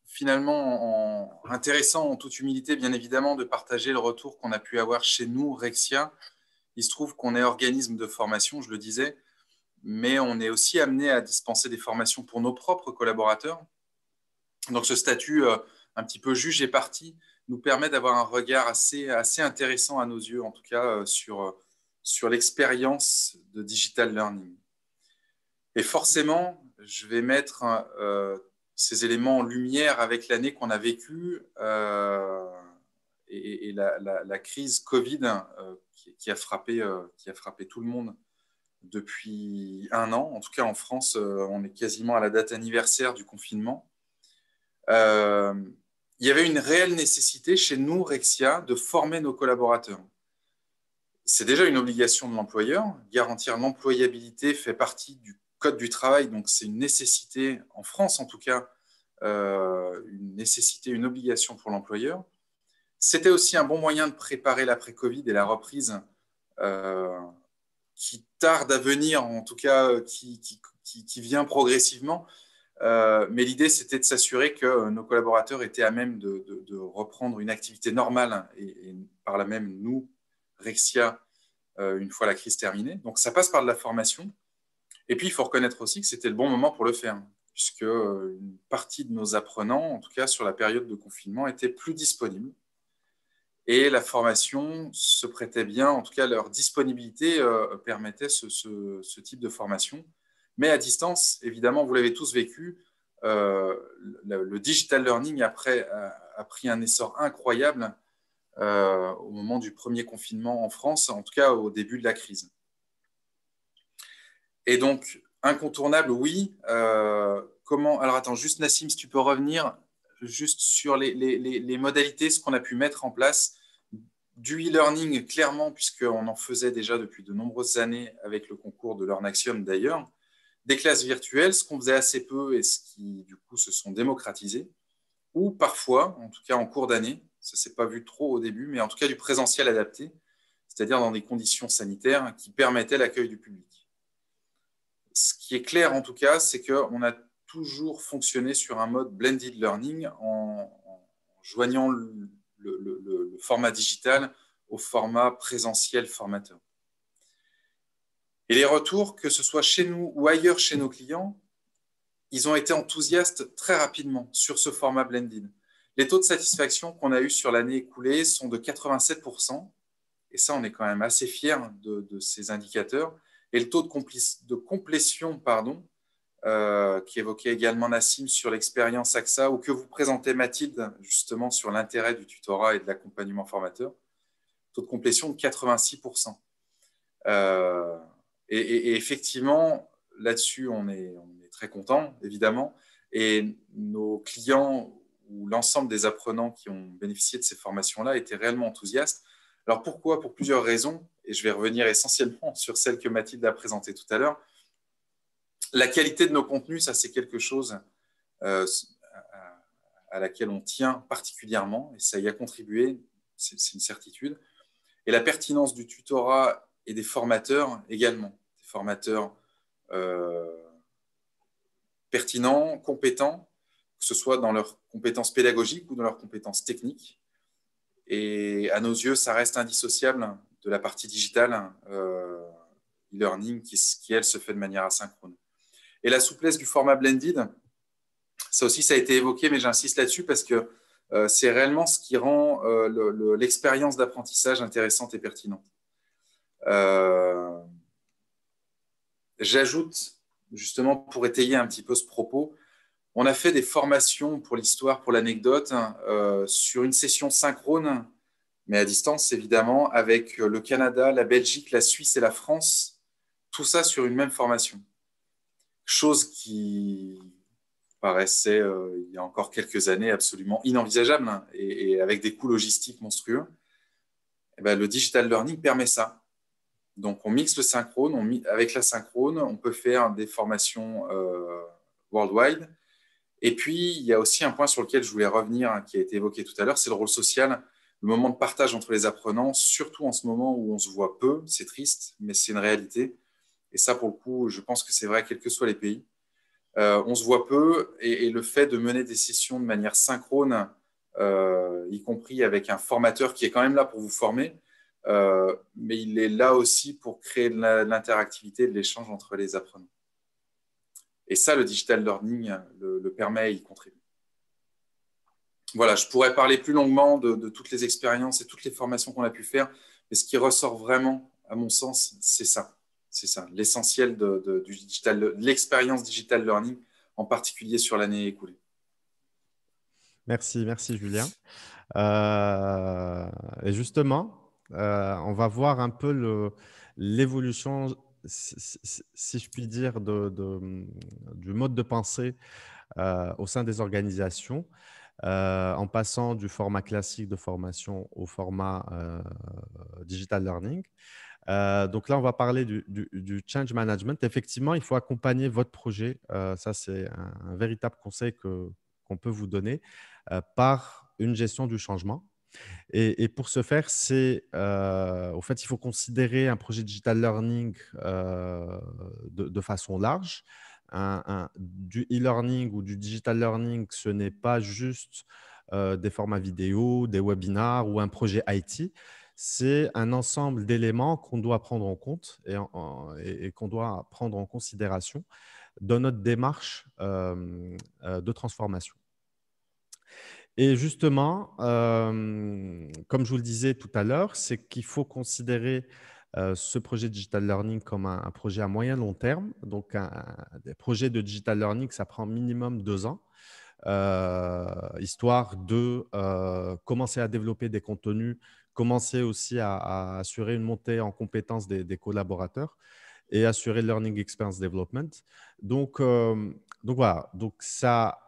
finalement intéressant, en toute humilité, bien évidemment, de partager le retour qu'on a pu avoir chez nous, Rexia. Il se trouve qu'on est organisme de formation, je le disais, mais on est aussi amené à dispenser des formations pour nos propres collaborateurs. Donc, ce statut un petit peu juge et partie nous permet d'avoir un regard assez intéressant à nos yeux, en tout cas, sur l'expérience de digital learning. Et forcément, je vais mettre ces éléments en lumière avec l'année qu'on a vécue et la crise Covid qui a frappé tout le monde depuis un an. En tout cas, en France, on est quasiment à la date anniversaire du confinement. Il y avait une réelle nécessité chez nous, Rexia, de former nos collaborateurs. C'est déjà une obligation de l'employeur. Garantir l'employabilité fait partie du Code du travail, donc c'est une nécessité, en France en tout cas, une nécessité, une obligation pour l'employeur. C'était aussi un bon moyen de préparer l'après-Covid et la reprise qui tarde à venir, en tout cas qui vient progressivement. Mais l'idée, c'était de s'assurer que nos collaborateurs étaient à même de reprendre une activité normale et par là même, nous, Rexia, une fois la crise terminée. Donc, ça passe par de la formation. Et puis, il faut reconnaître aussi que c'était le bon moment pour le faire, puisque une partie de nos apprenants, en tout cas sur la période de confinement, étaient plus disponibles. Et la formation se prêtait bien, en tout cas leur disponibilité permettait ce type de formation. Mais à distance, évidemment, vous l'avez tous vécu, le digital learning après a pris un essor incroyable au moment du premier confinement en France, en tout cas au début de la crise. Et donc, incontournable, oui. Comment… Alors attends, juste Nassim, si tu peux revenir juste sur les modalités, ce qu'on a pu mettre en place. Du e-learning, clairement, puisqu'on en faisait déjà depuis de nombreuses années avec le concours de LearnAxiom d'ailleurs. Des classes virtuelles, ce qu'on faisait assez peu et ce qui, du coup, se sont démocratisées. Ou parfois, en tout cas en cours d'année, ça ne s'est pas vu trop au début, mais en tout cas du présentiel adapté, c'est-à-dire dans des conditions sanitaires qui permettaient l'accueil du public. Ce qui est clair en tout cas, c'est qu'on a toujours fonctionné sur un mode blended learning en joignant le format digital au format présentiel formateur. Et les retours, que ce soit chez nous ou ailleurs chez nos clients, ils ont été enthousiastes très rapidement sur ce format blended. Les taux de satisfaction qu'on a eus sur l'année écoulée sont de 87%, et ça, on est quand même assez fiers de ces indicateurs. Et le taux de complétion, qui évoquait également Nassim sur l'expérience AXA, ou que vous présentez Mathilde, justement, sur l'intérêt du tutorat et de l'accompagnement formateur, taux de complétion de 86%. Et effectivement, là-dessus, on est très content, évidemment. Et nos clients ou l'ensemble des apprenants qui ont bénéficié de ces formations-là étaient réellement enthousiastes. Alors pourquoi? Pour plusieurs raisons, et je vais revenir essentiellement sur celle que Mathilde a présentée tout à l'heure. La qualité de nos contenus, ça c'est quelque chose à laquelle on tient particulièrement, et ça y a contribué, c'est une certitude. Et la pertinence du tutorat et des formateurs également, des formateurs pertinents, compétents, que ce soit dans leurs compétences pédagogiques ou dans leurs compétences techniques. Et à nos yeux, ça reste indissociable de la partie digitale e-learning qui, elle, se fait de manière asynchrone. Et la souplesse du format blended, ça aussi, ça a été évoqué, mais j'insiste là-dessus parce que c'est réellement ce qui rend l'expérience d'apprentissage intéressante et pertinente. J'ajoute, justement, pour étayer un petit peu ce propos, on a fait des formations pour l'histoire, pour l'anecdote, sur une session synchrone, mais à distance, évidemment, avec le Canada, la Belgique, la Suisse et la France, tout ça sur une même formation. Chose qui paraissait, il y a encore quelques années, absolument inenvisageable, hein, et avec des coûts logistiques monstrueux. Et ben, le digital learning permet ça. Donc, on mixe le synchrone, avec la synchrone, on peut faire des formations worldwide. Et puis, il y a aussi un point sur lequel je voulais revenir, hein, qui a été évoqué tout à l'heure, c'est le rôle social, le moment de partage entre les apprenants, surtout en ce moment où on se voit peu. C'est triste, mais c'est une réalité. Et ça, pour le coup, je pense que c'est vrai, quels que soient les pays. On se voit peu, et le fait de mener des sessions de manière synchrone, y compris avec un formateur qui est quand même là pour vous former, mais il est là aussi pour créer de l'interactivité, de l'échange entre les apprenants. Et ça, le digital learning le permet et y contribue. Voilà, je pourrais parler plus longuement de toutes les expériences et toutes les formations qu'on a pu faire, mais ce qui ressort vraiment, à mon sens, c'est ça. C'est ça, l'essentiel de l'expérience digital learning, en particulier sur l'année écoulée. Merci Julien. Et justement, on va voir un peu l'évolution, si je puis dire, du mode de pensée au sein des organisations, en passant du format classique de formation au format digital learning. Donc là, on va parler du change management. Effectivement, il faut accompagner votre projet. Ça, c'est un véritable conseil qu'on peut vous donner par une gestion du changement. Et pour ce faire, au fait, il faut considérer un projet digital learning de façon large. Du e-learning ou du digital learning, ce n'est pas juste des formats vidéo, des webinars ou un projet IT. C'est un ensemble d'éléments qu'on doit prendre en compte et qu'on doit prendre en considération dans notre démarche de transformation. Et justement, comme je vous le disais tout à l'heure, c'est qu'il faut considérer ce projet Digital Learning comme un projet à moyen long terme. Donc, des projets de Digital Learning, ça prend minimum 2 ans, histoire de commencer à développer des contenus, commencer aussi à assurer une montée en compétences des collaborateurs et assurer le Learning Experience Development. Donc voilà, donc ça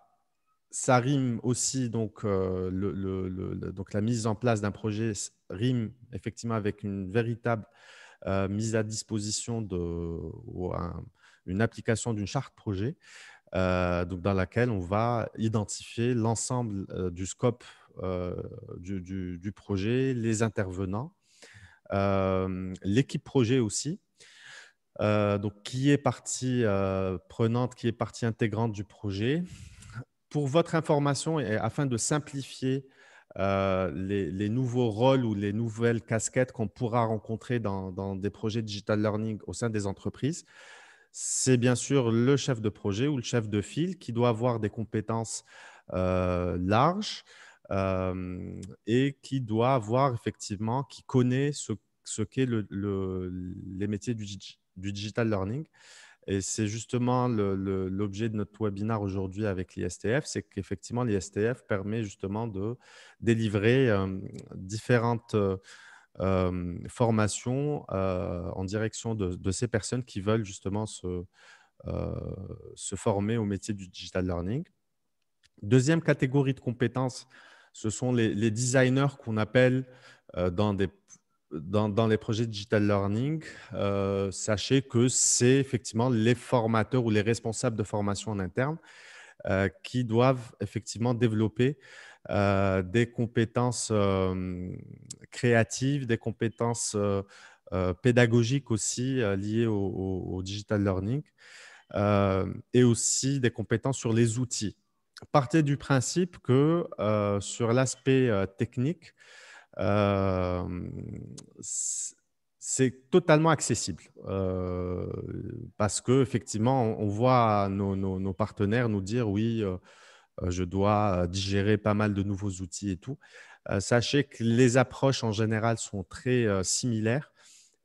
rime aussi, donc, donc la mise en place d'un projet rime effectivement avec une véritable mise à disposition une application d'une charte projet, donc dans laquelle on va identifier l'ensemble du scope du projet, les intervenants, l'équipe projet aussi, donc qui est partie prenante, qui est partie intégrante du projet. Pour votre information et afin de simplifier les nouveaux rôles ou les nouvelles casquettes qu'on pourra rencontrer dans des projets digital learning au sein des entreprises, c'est bien sûr le chef de projet ou le chef de file qui doit avoir des compétences larges et qui doit avoir effectivement, qui connaît ce qu'est les métiers du digital learning. Et c'est justement l'objet de notre webinaire aujourd'hui avec l'ISTF, c'est qu'effectivement, l'ISTF permet justement de délivrer différentes formations en direction de ces personnes qui veulent justement se former au métier du digital learning. Deuxième catégorie de compétences, ce sont les designers qu'on appelle dans les projets digital learning. Sachez que c'est effectivement les formateurs ou les responsables de formation en interne qui doivent effectivement développer des compétences créatives, des compétences pédagogiques aussi liées au digital learning et aussi des compétences sur les outils. Partez du principe que sur l'aspect technique, c'est totalement accessible parce qu'effectivement, on voit nos partenaires nous dire oui, je dois digérer pas mal de nouveaux outils et tout. Sachez que les approches en général sont très similaires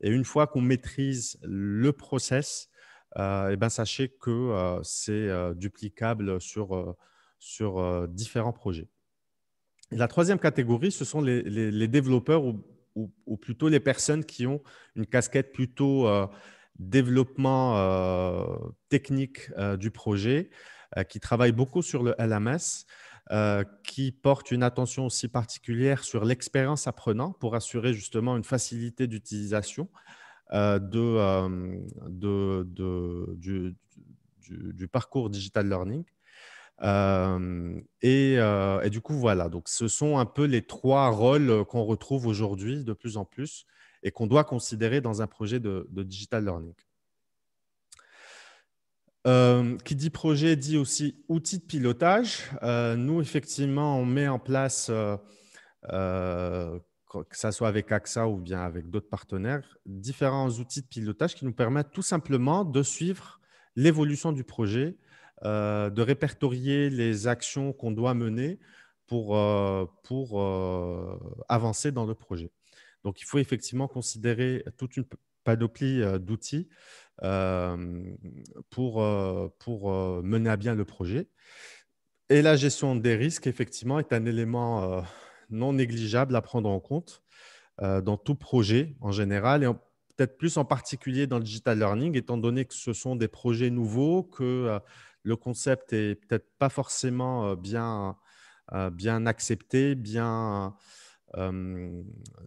et une fois qu'on maîtrise le process, et ben, sachez que c'est duplicable sur différents projets. Et la troisième catégorie, ce sont les développeurs ou plutôt les personnes qui ont une casquette plutôt développement technique du projet, qui travaillent beaucoup sur le LMS, qui portent une attention aussi particulière sur l'expérience apprenant pour assurer justement une facilité d'utilisation du parcours digital learning. Et du coup, voilà. Donc, ce sont un peu les 3 rôles qu'on retrouve aujourd'hui de plus en plus et qu'on doit considérer dans un projet de digital learning. Qui dit projet dit aussi outil de pilotage. Nous, effectivement, on met en place, que ce soit avec AXA ou bien avec d'autres partenaires, différents outils de pilotage qui nous permettent tout simplement de suivre l'évolution du projet, de répertorier les actions qu'on doit mener pour avancer dans le projet. Donc, il faut effectivement considérer toute une panoplie d'outils pour mener à bien le projet. Et la gestion des risques, effectivement, est un élément non négligeable à prendre en compte dans tout projet en général et peut-être plus en particulier dans le digital learning, étant donné que ce sont des projets nouveaux, que le concept n'est peut-être pas forcément bien accepté, bien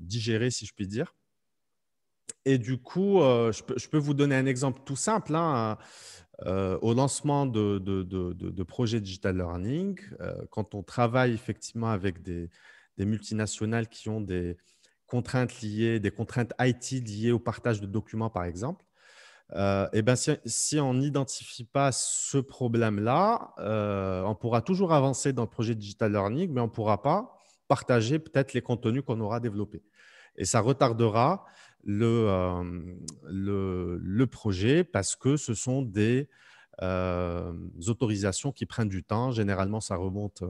digéré, si je puis dire. Et du coup, je peux vous donner un exemple tout simple. Au lancement de projets digital learning, quand on travaille effectivement avec des multinationales qui ont des contraintes des contraintes IT liées au partage de documents, par exemple, et ben si on n'identifie pas ce problème-là, on pourra toujours avancer dans le projet digital learning, mais on ne pourra pas partager peut-être les contenus qu'on aura développés. Et ça retardera le projet parce que ce sont des autorisations qui prennent du temps. Généralement, ça remonte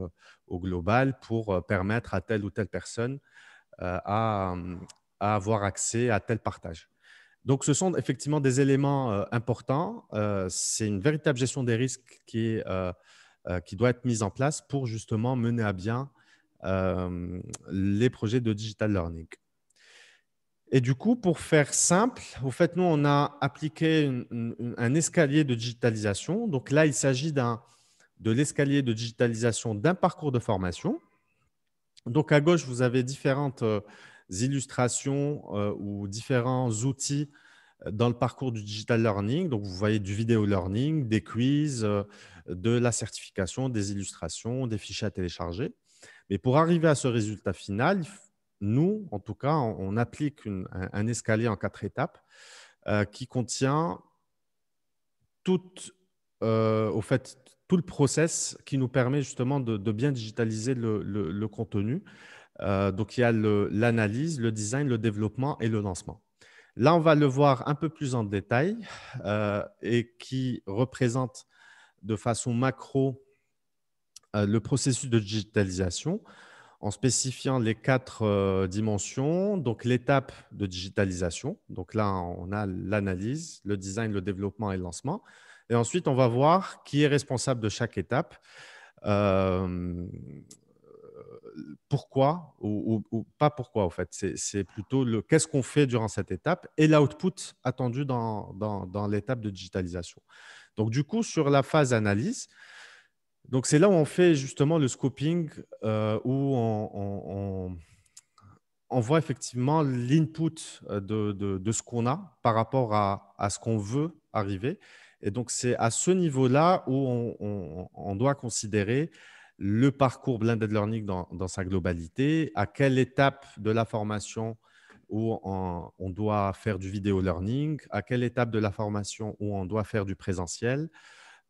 au global pour permettre à telle ou telle personne à avoir accès à tel partage. Donc, ce sont effectivement des éléments importants. C'est une véritable gestion des risques qui doit être mise en place pour justement mener à bien les projets de digital learning. Et du coup, pour faire simple, au fait, nous, on a appliqué un escalier de digitalisation. Donc là, il s'agit de l'escalier de digitalisation d'un parcours de formation. Donc à gauche, vous avez différentes illustrations ou différents outils dans le parcours du digital learning. Donc, vous voyez du vidéo learning, des quiz, de la certification, des illustrations, des fichiers à télécharger. Mais pour arriver à ce résultat final, nous, en tout cas, on applique un escalier en 4 étapes qui contient au fait, tout le process qui nous permet justement de bien digitaliser le contenu. Donc, il y a l'analyse, le design, le développement et le lancement. Là, on va le voir un peu plus en détail et qui représente de façon macro le processus de digitalisation en spécifiant les 4 dimensions. Donc, l'étape de digitalisation. Donc là, on a l'analyse, le design, le développement et le lancement. Et ensuite, on va voir qui est responsable de chaque étape. Pourquoi ou pas pourquoi, en fait. C'est plutôt qu'est-ce qu'on fait durant cette étape et l'output attendu dans l'étape de digitalisation. Donc, du coup, sur la phase analyse, donc c'est là où on fait justement le scoping, où on voit effectivement l'input de ce qu'on a par rapport à ce qu'on veut arriver. Et donc, c'est à ce niveau-là où on doit considérer le parcours blended learning dans sa globalité, à quelle étape de la formation où on doit faire du vidéo learning, à quelle étape de la formation où on doit faire du présentiel.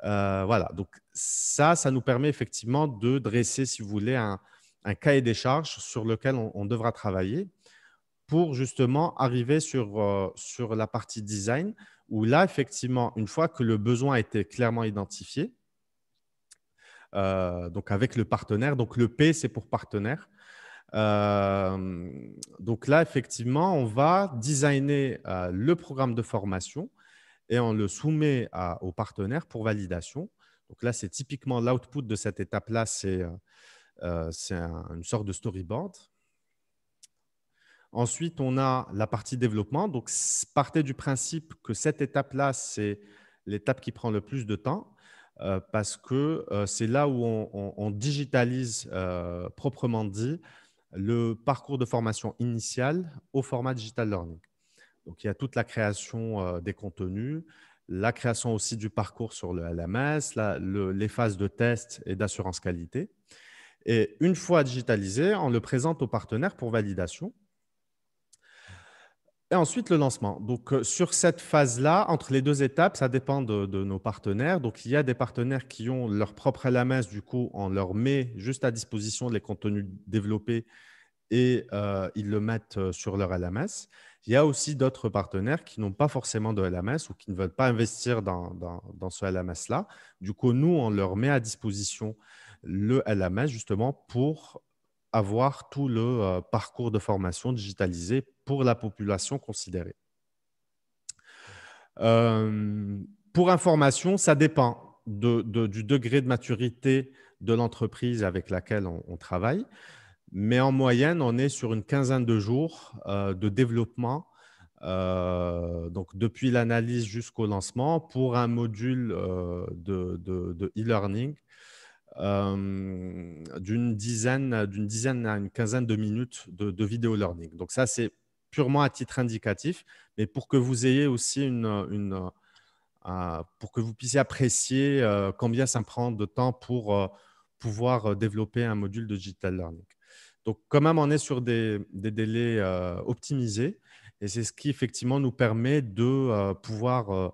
Voilà, donc ça nous permet effectivement de dresser, si vous voulez, un cahier des charges sur lequel on devra travailler pour justement arriver sur la partie design, où là, effectivement, une fois que le besoin a été clairement identifié, donc avec le partenaire, donc le P, c'est pour partenaire. Donc là, effectivement, on va designer le programme de formation et on le soumet au partenaire pour validation. Donc là, c'est typiquement l'output de cette étape-là, c'est une sorte de storyboard. Ensuite, on a la partie développement. Donc, partez du principe que cette étape-là, c'est l'étape qui prend le plus de temps parce que c'est là où on digitalise proprement dit le parcours de formation initial au format digital learning. Donc, il y a toute la création des contenus, la création aussi du parcours sur le LMS, les phases de test et d'assurance qualité. Et une fois digitalisé, on le présente au partenaire pour validation. Et ensuite, le lancement. Donc, sur cette phase-là, entre les 2 étapes, ça dépend de nos partenaires. Donc, il y a des partenaires qui ont leur propre LMS. Du coup, on leur met juste à disposition les contenus développés et ils le mettent sur leur LMS. Il y a aussi d'autres partenaires qui n'ont pas forcément de LMS ou qui ne veulent pas investir dans ce LMS-là. Du coup, nous, on leur met à disposition le LMS justement pour avoir tout le parcours de formation digitalisé pour la population considérée. Pour information, ça dépend du degré de maturité de l'entreprise avec laquelle on travaille. Mais en moyenne, on est sur une quinzaine de jours de développement, donc depuis l'analyse jusqu'au lancement, pour un module de e-learning d'une dizaine à une quinzaine de minutes de vidéo learning. Donc ça, c'est purement à titre indicatif, mais pour que vous ayez aussi pour que vous puissiez apprécier combien ça prend de temps pour pouvoir développer un module de digital learning. Donc, quand même, on est sur des délais optimisés et c'est ce qui, effectivement, nous permet de pouvoir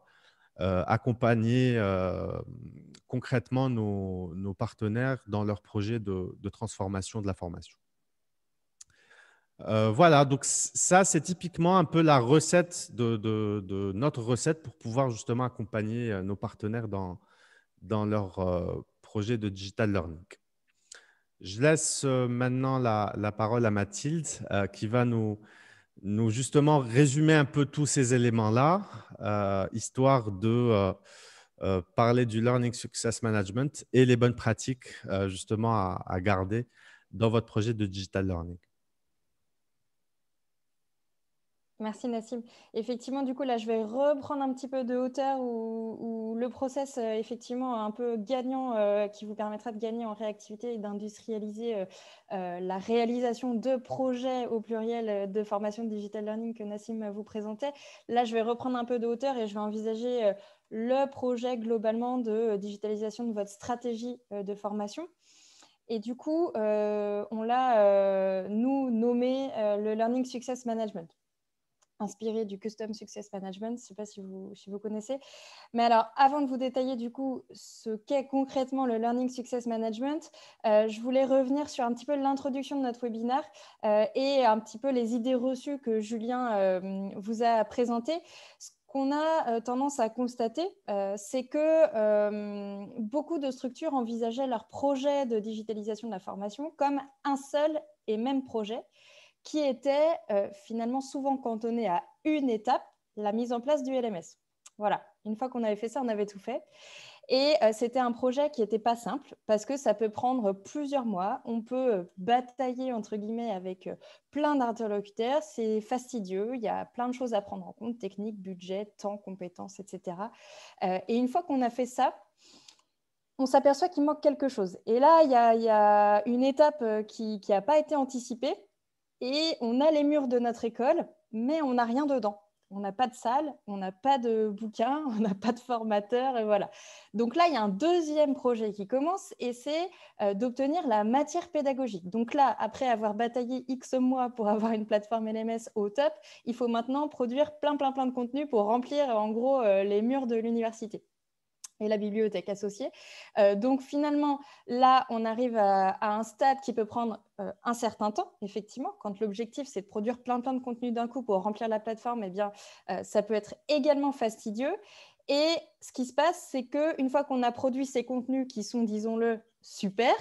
accompagner concrètement nos partenaires dans leur projet de transformation de la formation. Voilà, donc ça, c'est typiquement un peu la recette de notre recette pour pouvoir justement accompagner nos partenaires dans leur projet de digital learning. Je laisse maintenant la parole à Mathilde qui va nous justement résumer un peu tous ces éléments-là, histoire de parler du Learning Success Management et les bonnes pratiques justement à garder dans votre projet de digital learning. Merci Nassim. Effectivement, du coup, là, je vais reprendre un petit peu de hauteur où le process, effectivement, un peu gagnant qui vous permettra de gagner en réactivité et d'industrialiser la réalisation de projets au pluriel de formation de digital learning que Nassim vous présentait. Là, je vais reprendre un peu de hauteur et je vais envisager le projet globalement de digitalisation de votre stratégie de formation. Et du coup, on l'a, nous, nommé le Learning Success Management, inspiré du Custom Success Management. Je ne sais pas si vous connaissez. Mais alors, avant de vous détailler du coup ce qu'est concrètement le Learning Success Management, je voulais revenir sur un petit peu l'introduction de notre webinaire et un petit peu les idées reçues que Julien vous a présentées. Ce qu'on a tendance à constater, c'est que beaucoup de structures envisageaient leur projet de digitalisation de la formation comme un seul et même projet, qui était finalement souvent cantonné à une étape, la mise en place du LMS. Voilà, une fois qu'on avait fait ça, on avait tout fait. Et c'était un projet qui n'était pas simple parce que ça peut prendre plusieurs mois. On peut batailler, entre guillemets, avec plein d'interlocuteurs. C'est fastidieux. Il y a plein de choses à prendre en compte, technique, budget, temps, compétences, etc. Et une fois qu'on a fait ça, on s'aperçoit qu'il manque quelque chose. Et là, il y a une étape qui n'a pas été anticipée. Et on a les murs de notre école, mais on n'a rien dedans. On n'a pas de salle, on n'a pas de bouquins, on n'a pas de formateur, et voilà. Donc là, il y a un deuxième projet qui commence, et c'est d'obtenir la matière pédagogique. Donc là, après avoir bataillé X mois pour avoir une plateforme LMS au top, il faut maintenant produire plein de contenu pour remplir en gros les murs de l'université et la bibliothèque associée. Donc finalement, là, on arrive à un stade qui peut prendre un certain temps, effectivement. Quand l'objectif, c'est de produire plein de contenu d'un coup pour remplir la plateforme, eh bien, ça peut être également fastidieux. Et ce qui se passe, c'est qu'une fois qu'on a produit ces contenus qui sont, disons-le, super,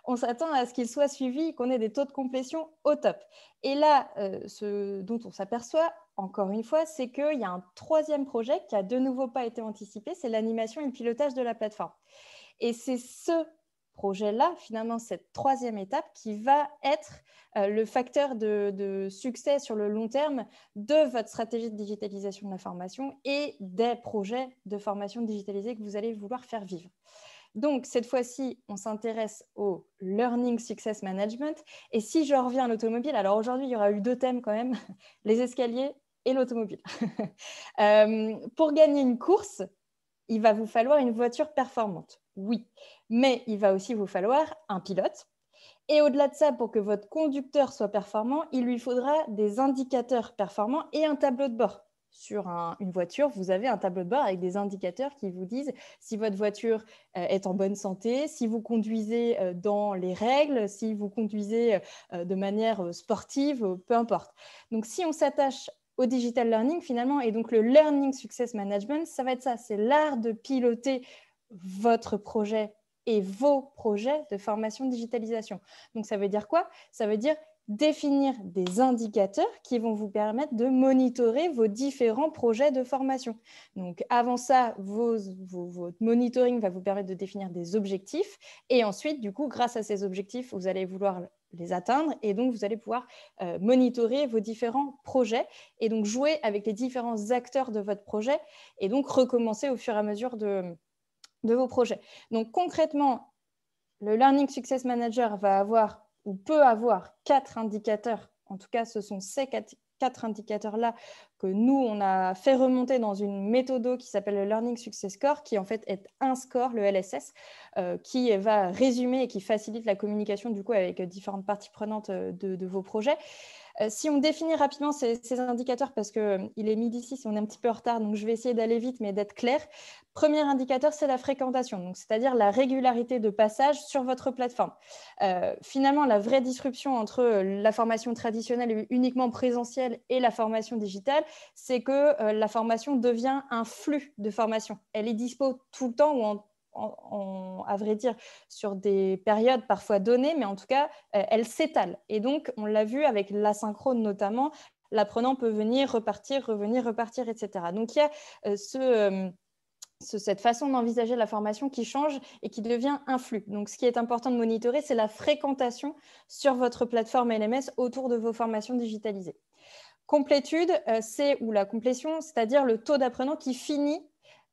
on s'attend à ce qu'ils soient suivis, qu'on ait des taux de complétion au top. Et là, ce dont on s'aperçoit, encore une fois, c'est qu'il y a un troisième projet qui n'a de nouveau pas été anticipé, c'est l'animation et le pilotage de la plateforme. Et c'est ce projet-là, finalement, cette troisième étape, qui va être le facteur de succès sur le long terme de votre stratégie de digitalisation de la formation et des projets de formation digitalisée que vous allez vouloir faire vivre. Donc, cette fois-ci, on s'intéresse au Learning Success Management. Et si je reviens à l'automobile, alors aujourd'hui, il y aura eu deux thèmes quand même, les escaliers et l'automobile. Pour gagner une course, il va vous falloir une voiture performante, oui. Mais il va aussi vous falloir un pilote. Et au-delà de ça, pour que votre conducteur soit performant, il lui faudra des indicateurs performants et un tableau de bord. Sur une voiture, vous avez un tableau de bord avec des indicateurs qui vous disent si votre voiture est en bonne santé, si vous conduisez dans les règles, si vous conduisez de manière sportive, peu importe. Donc, si on s'attache au digital learning, finalement, et donc le Learning Success Management, ça va être ça, c'est l'art de piloter votre projet et vos projets de formation digitalisation. Donc, ça veut dire quoi? Ça veut dire définir des indicateurs qui vont vous permettre de monitorer vos différents projets de formation. Donc, avant ça, votre monitoring va vous permettre de définir des objectifs et ensuite, du coup, grâce à ces objectifs, vous allez vouloir les atteindre et donc vous allez pouvoir monitorer vos différents projets et donc jouer avec les différents acteurs de votre projet et donc recommencer au fur et à mesure de vos projets. Donc, concrètement, le Learning Success Manager va avoir ou peut avoir 4 indicateurs. En tout cas, ce sont ces 4 indicateurs-là que nous, on a fait remonter dans une méthode qui s'appelle le Learning Success Score, qui en fait est un score, le LSS, qui va résumer et qui facilite la communication du coup avec différentes parties prenantes de vos projets. Si on définit rapidement ces indicateurs, parce qu'il est midi 6 et on est un petit peu en retard, donc je vais essayer d'aller vite, mais d'être clair. Premier indicateur, c'est la fréquentation, c'est-à-dire la régularité de passage sur votre plateforme. Finalement, la vraie disruption entre la formation traditionnelle uniquement présentielle et la formation digitale, c'est que la formation devient un flux de formation. Elle est dispo tout le temps ou à vrai dire, sur des périodes parfois données, mais en tout cas, elle s'étale. Et donc, on l'a vu avec l'asynchrone notamment, l'apprenant peut venir, repartir, revenir, repartir, etc. Donc, il y a cette façon d'envisager la formation qui change et qui devient un flux. Donc, ce qui est important de monitorer, c'est la fréquentation sur votre plateforme LMS autour de vos formations digitalisées. Complétude, ou la complétion, c'est-à-dire le taux d'apprenant qui finit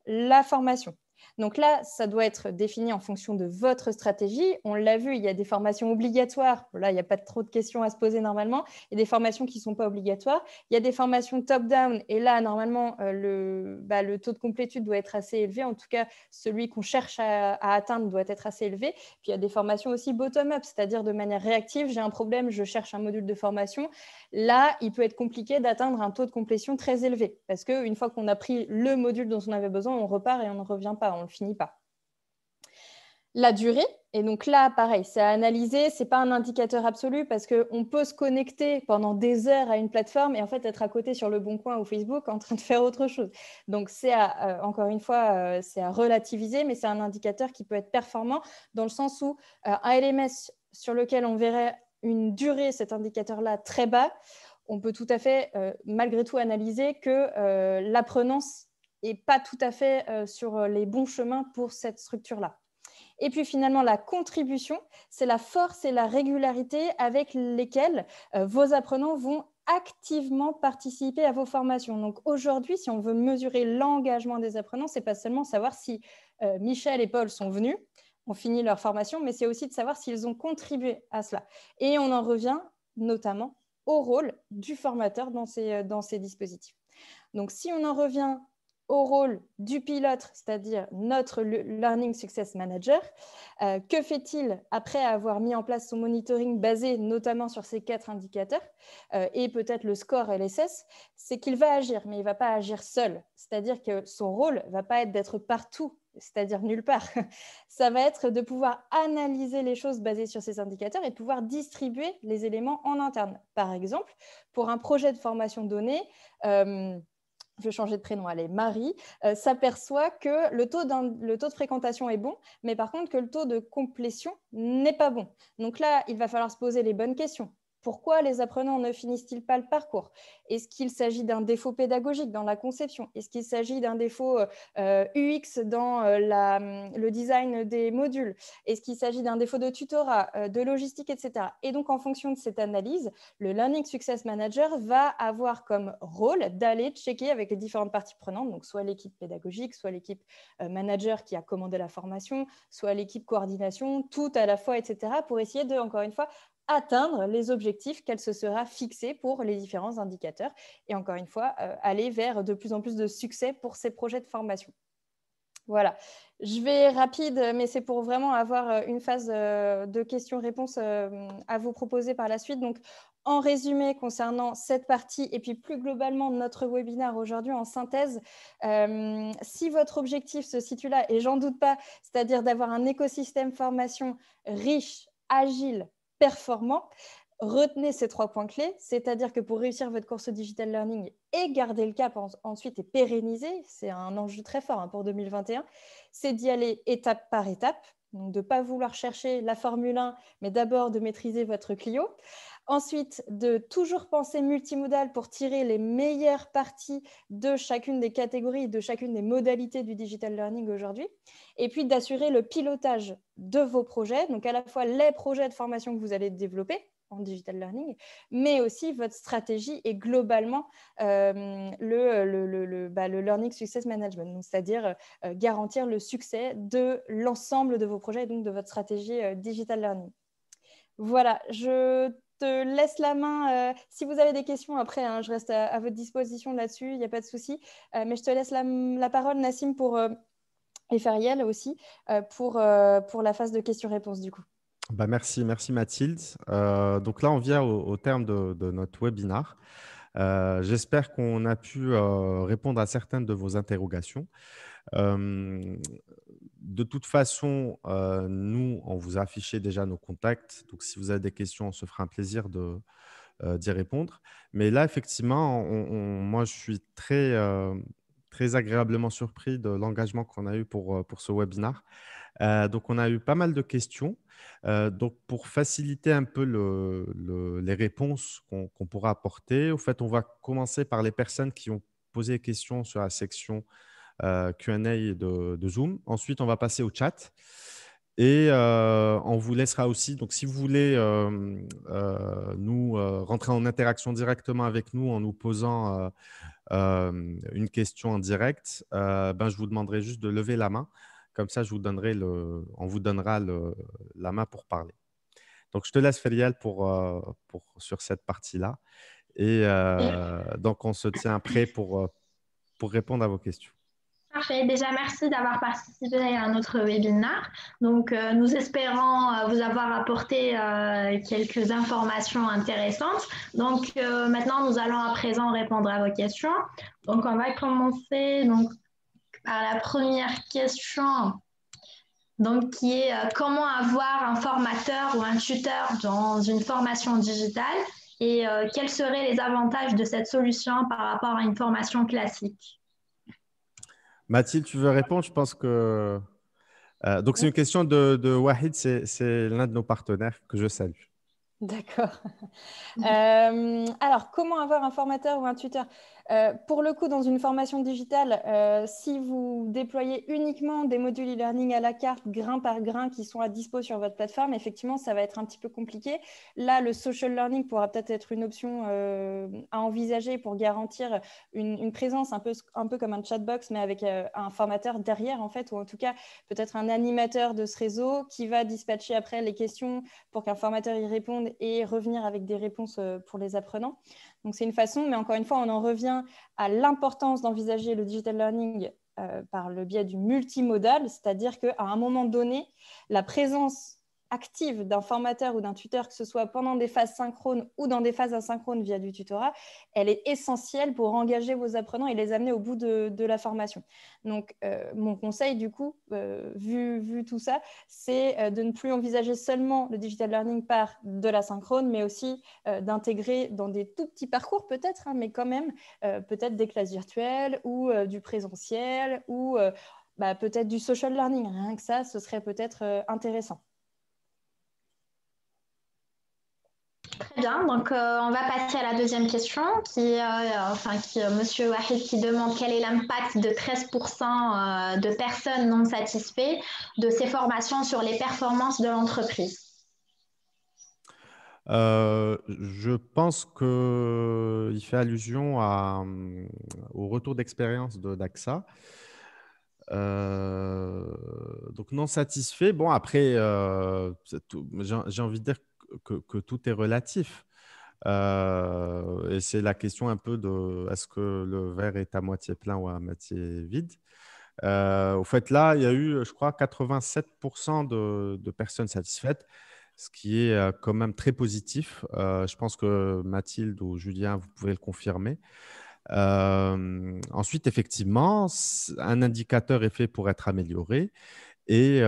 la formation. Donc là, ça doit être défini en fonction de votre stratégie. On l'a vu, il y a des formations obligatoires. Là, il n'y a pas trop de questions à se poser normalement. Il y a des formations qui ne sont pas obligatoires. Il y a des formations top-down. Et là, normalement, le taux de complétude doit être assez élevé. En tout cas, celui qu'on cherche à atteindre doit être assez élevé. Puis, il y a des formations aussi bottom-up, c'est-à-dire de manière réactive. J'ai un problème, je cherche un module de formation. Là, il peut être compliqué d'atteindre un taux de complétion très élevé. Parce qu'une fois qu'on a pris le module dont on avait besoin, on repart et on ne revient pas. On ne le finit pas. La durée, et donc là, pareil, c'est à analyser, ce n'est pas un indicateur absolu parce qu'on peut se connecter pendant des heures à une plateforme et en fait être à côté sur Le Bon Coin ou Facebook en train de faire autre chose. Donc, encore une fois, c'est à relativiser, mais c'est un indicateur qui peut être performant dans le sens où un LMS sur lequel on verrait une durée, cet indicateur-là, très bas, on peut tout à fait, malgré tout, analyser que l'apprenance n'est pas tout à fait sur les bons chemins pour cette structure-là. Et puis finalement, la contribution, c'est la force et la régularité avec lesquelles vos apprenants vont activement participer à vos formations. Donc aujourd'hui, si on veut mesurer l'engagement des apprenants, ce n'est pas seulement savoir si Michel et Paul sont venus, ont fini leur formation, mais c'est aussi de savoir s'ils ont contribué à cela. Et on en revient notamment au rôle du formateur dans ces dispositifs. Donc si on en revient au rôle du pilote, c'est-à-dire notre Learning Success Manager, que fait-il après avoir mis en place son monitoring basé notamment sur ces 4 indicateurs et peut-être le score LSS? C'est qu'il va agir, mais il ne va pas agir seul. C'est-à-dire que son rôle ne va pas être d'être partout, c'est-à-dire nulle part. Ça va être de pouvoir analyser les choses basées sur ces indicateurs et de pouvoir distribuer les éléments en interne. Par exemple, pour un projet de formation donné, je vais changer de prénom, allez, Marie, s'aperçoit que le taux de fréquentation est bon, mais par contre que le taux de complétion n'est pas bon. Donc là, il va falloir se poser les bonnes questions. Pourquoi les apprenants ne finissent-ils pas le parcours? Est-ce qu'il s'agit d'un défaut pédagogique dans la conception? Est-ce qu'il s'agit d'un défaut UX dans le design des modules? Est-ce qu'il s'agit d'un défaut de tutorat, de logistique, etc. Et donc, en fonction de cette analyse, le Learning Success Manager va avoir comme rôle d'aller checker avec les différentes parties prenantes, donc soit l'équipe pédagogique, soit l'équipe manager qui a commandé la formation, soit l'équipe coordination, tout à la fois, etc., pour essayer de, encore une fois, atteindre les objectifs qu'elle se sera fixés pour les différents indicateurs et encore une fois, aller vers de plus en plus de succès pour ces projets de formation. Voilà, je vais rapide, mais c'est pour vraiment avoir une phase de questions-réponses à vous proposer par la suite. Donc, en résumé concernant cette partie et puis plus globalement notre webinaire aujourd'hui en synthèse, si votre objectif se situe là, et j'en doute pas, c'est-à-dire d'avoir un écosystème formation riche, agile, performant, retenez ces 3 points clés, c'est-à-dire que pour réussir votre course Digital Learning et garder le cap ensuite et pérenniser, c'est un enjeu très fort pour 2021, c'est d'y aller étape par étape, donc de ne pas vouloir chercher la Formule 1, mais d'abord de maîtriser votre Clio. Ensuite, de toujours penser multimodal pour tirer les meilleures parties de chacune des catégories, de chacune des modalités du digital learning aujourd'hui. Et puis d'assurer le pilotage de vos projets, donc à la fois les projets de formation que vous allez développer en digital learning, mais aussi votre stratégie et globalement le Learning Success Management, c'est-à-dire garantir le succès de l'ensemble de vos projets et donc de votre stratégie digital learning. Voilà, je te laisse la main. Si vous avez des questions, après, je reste à votre disposition là-dessus, il n'y a pas de souci. Mais je te laisse la parole, Nassim, et Feriel aussi, pour la phase de questions-réponses, du coup. Merci, merci Mathilde. Donc là, on vient au terme de notre webinar. J'espère qu'on a pu répondre à certaines de vos interrogations. De toute façon, nous, on vous a affiché déjà nos contacts. Donc, si vous avez des questions, on se fera un plaisir d'y répondre. Mais là, effectivement, moi, je suis très agréablement surpris de l'engagement qu'on a eu pour ce webinar. Donc, on a eu pas mal de questions. Donc, pour faciliter un peu les réponses qu'on pourra apporter, au fait, on va commencer par les personnes qui ont posé des questions sur la section Q&A de Zoom. Ensuite, on va passer au chat. Et on vous laissera aussi, donc si vous voulez rentrer en interaction directement avec nous en nous posant une question en direct, je vous demanderai juste de lever la main. Comme ça, on vous donnera la main pour parler. Donc, je te laisse, Ferial, sur cette partie-là. Et donc, on se tient prêt pour répondre à vos questions. Parfait. Déjà, merci d'avoir participé à notre webinaire. Donc, nous espérons vous avoir apporté quelques informations intéressantes. Donc, maintenant, nous allons à présent répondre à vos questions. Donc, on va commencer par la première question, donc, qui est comment avoir un formateur ou un tuteur dans une formation digitale et quels seraient les avantages de cette solution par rapport à une formation classique? Mathilde, tu veux répondre? Je pense que… donc, c'est une question de Wahid, c'est l'un de nos partenaires que je salue. D'accord. Alors, comment avoir un formateur ou un tuteur? Pour le coup, dans une formation digitale, si vous déployez uniquement des modules e-learning à la carte, grain par grain, qui sont à dispo sur votre plateforme, effectivement, ça va être un petit peu compliqué. Là, le social learning pourra peut-être être une option à envisager pour garantir une présence un peu comme un chatbox, mais avec un formateur derrière, en fait, ou en tout cas, peut-être un animateur de ce réseau qui va dispatcher après les questions pour qu'un formateur y réponde et revenir avec des réponses pour les apprenants. Donc, c'est une façon, mais encore une fois, on en revient à l'importance d'envisager le digital learning par le biais du multimodal, c'est-à-dire qu'à un moment donné, la présence active d'un formateur ou d'un tuteur, que ce soit pendant des phases synchrones ou dans des phases asynchrones via du tutorat, elle est essentielle pour engager vos apprenants et les amener au bout de la formation. Donc, mon conseil, du coup, vu tout ça, c'est de ne plus envisager seulement le digital learning par de l'asynchrone, mais aussi d'intégrer dans des tout petits parcours peut-être, mais quand même, peut-être des classes virtuelles ou du présentiel ou peut-être du social learning. Rien que ça, ce serait peut-être intéressant. Très bien, donc on va passer à la deuxième question qui est Monsieur Wahid qui demande quel est l'impact de 13% de personnes non satisfaites de ces formations sur les performances de l'entreprise. Je pense qu'il fait allusion au retour d'expérience d'AXA. Donc, non satisfait. Bon, après, j'ai envie de dire que tout est relatif. Et c'est la question un peu de est-ce que le verre est à moitié plein ou à moitié vide. Au fait, là, il y a eu, je crois, 87% de personnes satisfaites, ce qui est quand même très positif. Je pense que Mathilde ou Julien, vous pouvez le confirmer. Ensuite, effectivement, un indicateur est fait pour être amélioré. Et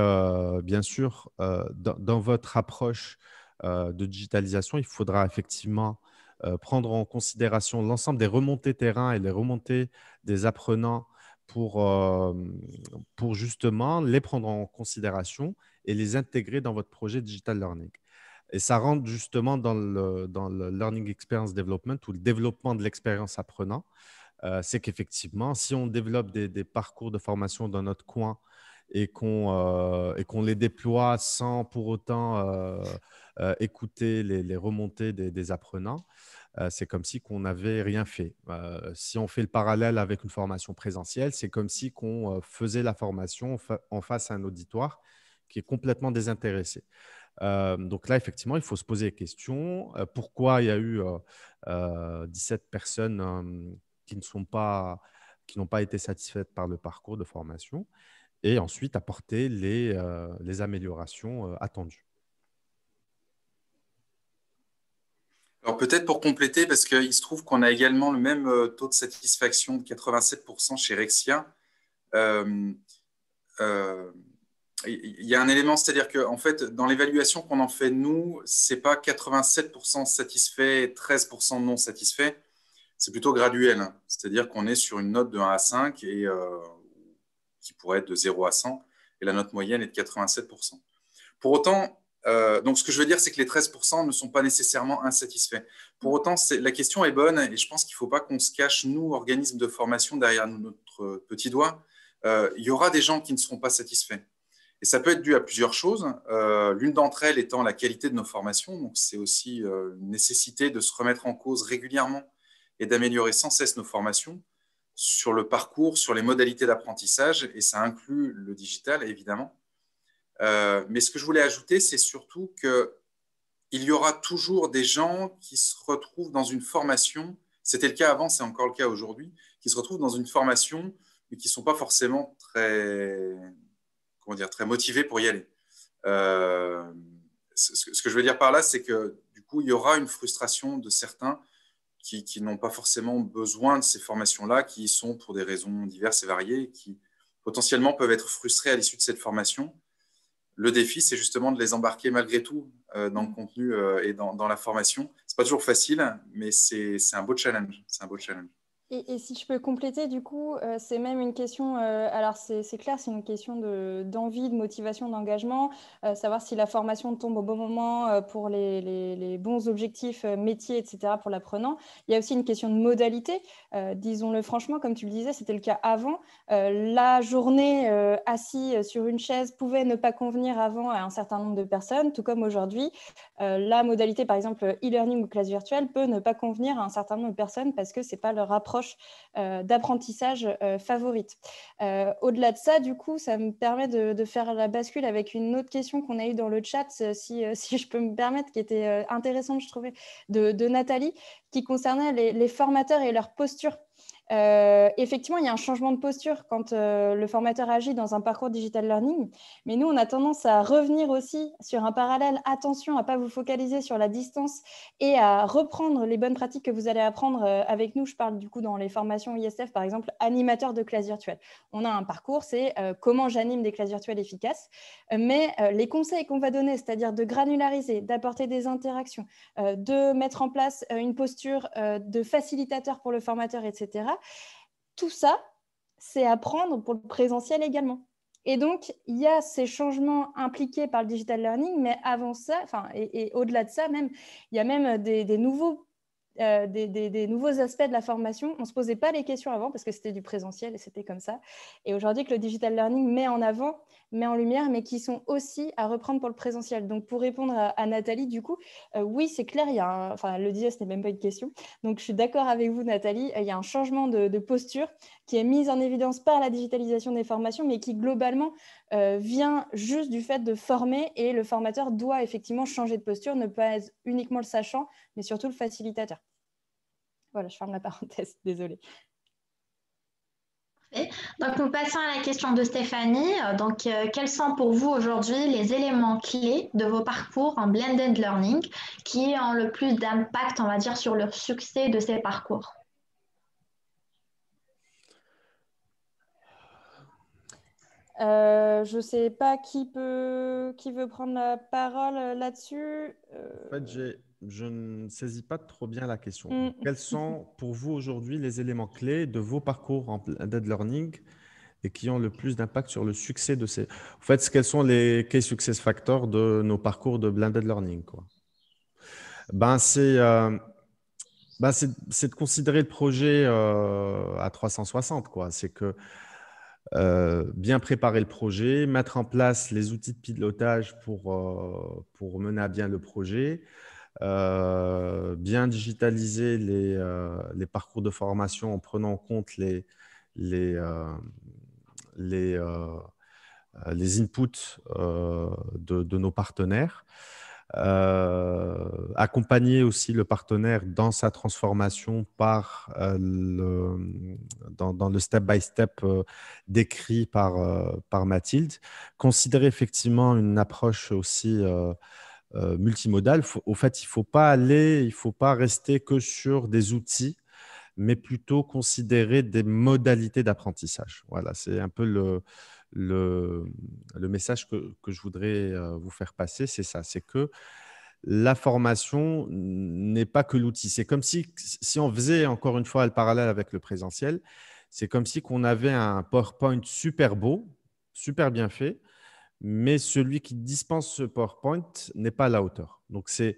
bien sûr, dans votre approche de digitalisation, il faudra effectivement prendre en considération l'ensemble des remontées terrain et les remontées des apprenants pour justement les prendre en considération et les intégrer dans votre projet digital learning. Et ça rentre justement dans le Learning Experience Development ou le développement de l'expérience apprenant. C'est qu'effectivement, si on développe des parcours de formation dans notre coin et qu'on les déploie sans pour autant écouter les remontées des apprenants, c'est comme si on n'avait rien fait. Si on fait le parallèle avec une formation présentielle, c'est comme si on faisait la formation en face à un auditoire qui est complètement désintéressé. Donc là, effectivement, il faut se poser des questions. Pourquoi il y a eu 17 personnes qui n'ont pas été satisfaites par le parcours de formation et ensuite apporter les améliorations attendues. Alors peut-être pour compléter, parce qu'il se trouve qu'on a également le même taux de satisfaction de 87% chez Rexia. Euh, euh, il y a un élément, c'est-à-dire qu'en fait, dans l'évaluation qu'on en fait, nous, ce n'est pas 87% satisfait, 13% non satisfait, c'est plutôt graduel. Hein. C'est-à-dire qu'on est sur une note de 1 à 5 et, qui pourrait être de 0 à 100, et la note moyenne est de 87%. Pour autant, donc ce que je veux dire, c'est que les 13% ne sont pas nécessairement insatisfaits. Pour autant, la question est bonne et je pense qu'il ne faut pas qu'on se cache, nous, organismes de formation, derrière notre petit doigt. Il y aura des gens qui ne seront pas satisfaits. Et ça peut être dû à plusieurs choses. L'une d'entre elles étant la qualité de nos formations. Donc, c'est aussi une nécessité de se remettre en cause régulièrement et d'améliorer sans cesse nos formations sur le parcours, sur les modalités d'apprentissage. Et ça inclut le digital, évidemment. Mais ce que je voulais ajouter, c'est surtout qu'il y aura toujours des gens qui se retrouvent dans une formation. C'était le cas avant, c'est encore le cas aujourd'hui, qui se retrouvent dans une formation, mais qui ne sont pas forcément très motivés pour y aller. Ce que je veux dire par là, c'est que du coup, il y aura une frustration de certains qui n'ont pas forcément besoin de ces formations-là, qui y sont pour des raisons diverses et variées, qui potentiellement peuvent être frustrés à l'issue de cette formation. Le défi, c'est justement de les embarquer malgré tout dans le contenu et dans la formation. Ce n'est pas toujours facile, mais c'est un beau challenge. C'est un beau challenge. Et si je peux compléter, du coup, c'est même une question, alors c'est clair, c'est une question d'envie, de motivation, d'engagement, savoir si la formation tombe au bon moment pour les bons objectifs métiers, etc., pour l'apprenant. Il y a aussi une question de modalité. Disons-le franchement, comme tu le disais, c'était le cas avant. La journée assis sur une chaise pouvait ne pas convenir avant à un certain nombre de personnes, tout comme aujourd'hui. La modalité, par exemple, e-learning ou classe virtuelle peut ne pas convenir à un certain nombre de personnes parce que ce n'est pas leur approche d'apprentissage favorite. Au-delà de ça, du coup, ça me permet de faire la bascule avec une autre question qu'on a eue dans le chat, si je peux me permettre, qui était intéressante, je trouvais, de Nathalie, qui concernait les formateurs et leur posture. Effectivement, il y a un changement de posture quand le formateur agit dans un parcours digital learning, mais nous, on a tendance à revenir aussi sur un parallèle. Attention à ne pas vous focaliser sur la distance et à reprendre les bonnes pratiques que vous allez apprendre avec nous. Je parle du coup dans les formations ISF, par exemple, animateur de classe virtuelle. On a un parcours, c'est comment j'anime des classes virtuelles efficaces, mais les conseils qu'on va donner, c'est-à-dire de granulariser, d'apporter des interactions, de mettre en place une posture de facilitateur pour le formateur, etc. Tout ça, c'est à prendre pour le présentiel également. Et donc, il y a ces changements impliqués par le digital learning, mais avant ça, et au-delà de ça, même, il y a même des nouveaux aspects de la formation. On ne se posait pas les questions avant parce que c'était du présentiel et c'était comme ça. Et aujourd'hui, que le digital learning met en avant, met en lumière, mais qui sont aussi à reprendre pour le présentiel. Donc, pour répondre à Nathalie, du coup, oui, c'est clair, elle le disait, ce n'est même pas une question. Donc, je suis d'accord avec vous, Nathalie, il y a un changement de posture qui est mis en évidence par la digitalisation des formations, mais qui globalement vient juste du fait de former, et le formateur doit effectivement changer de posture, ne pas être uniquement le sachant, mais surtout le facilitateur. Voilà, je ferme la parenthèse, désolée. Donc, nous passons à la question de Stéphanie. Donc, quels sont pour vous aujourd'hui les éléments clés de vos parcours en blended learning qui ont le plus d'impact, on va dire, sur le succès de ces parcours? Je ne sais pas qui veut prendre la parole là-dessus. En fait, je ne saisis pas trop bien la question. Quels sont pour vous aujourd'hui les éléments clés de vos parcours en blended learning et qui ont le plus d'impact sur le succès de ces… En fait, quels sont les key success factors de nos parcours de blended learning, quoi. C'est de considérer le projet à 360, quoi. C'est que bien préparer le projet, mettre en place les outils de pilotage pour mener à bien le projet, bien digitaliser les parcours de formation en prenant en compte les inputs de nos partenaires. Accompagner aussi le partenaire dans sa transformation dans le step-by-step décrit par Mathilde. Considérer effectivement une approche aussi multimodal, au fait, il ne faut pas rester que sur des outils, mais plutôt considérer des modalités d'apprentissage. Voilà, c'est un peu le message que je voudrais vous faire passer, c'est ça, c'est que la formation n'est pas que l'outil. C'est comme si on faisait encore une fois le parallèle avec le présentiel, c'est comme si qu'on avait un PowerPoint super beau, super bien fait, mais celui qui dispense ce PowerPoint n'est pas à la hauteur. Donc, c'est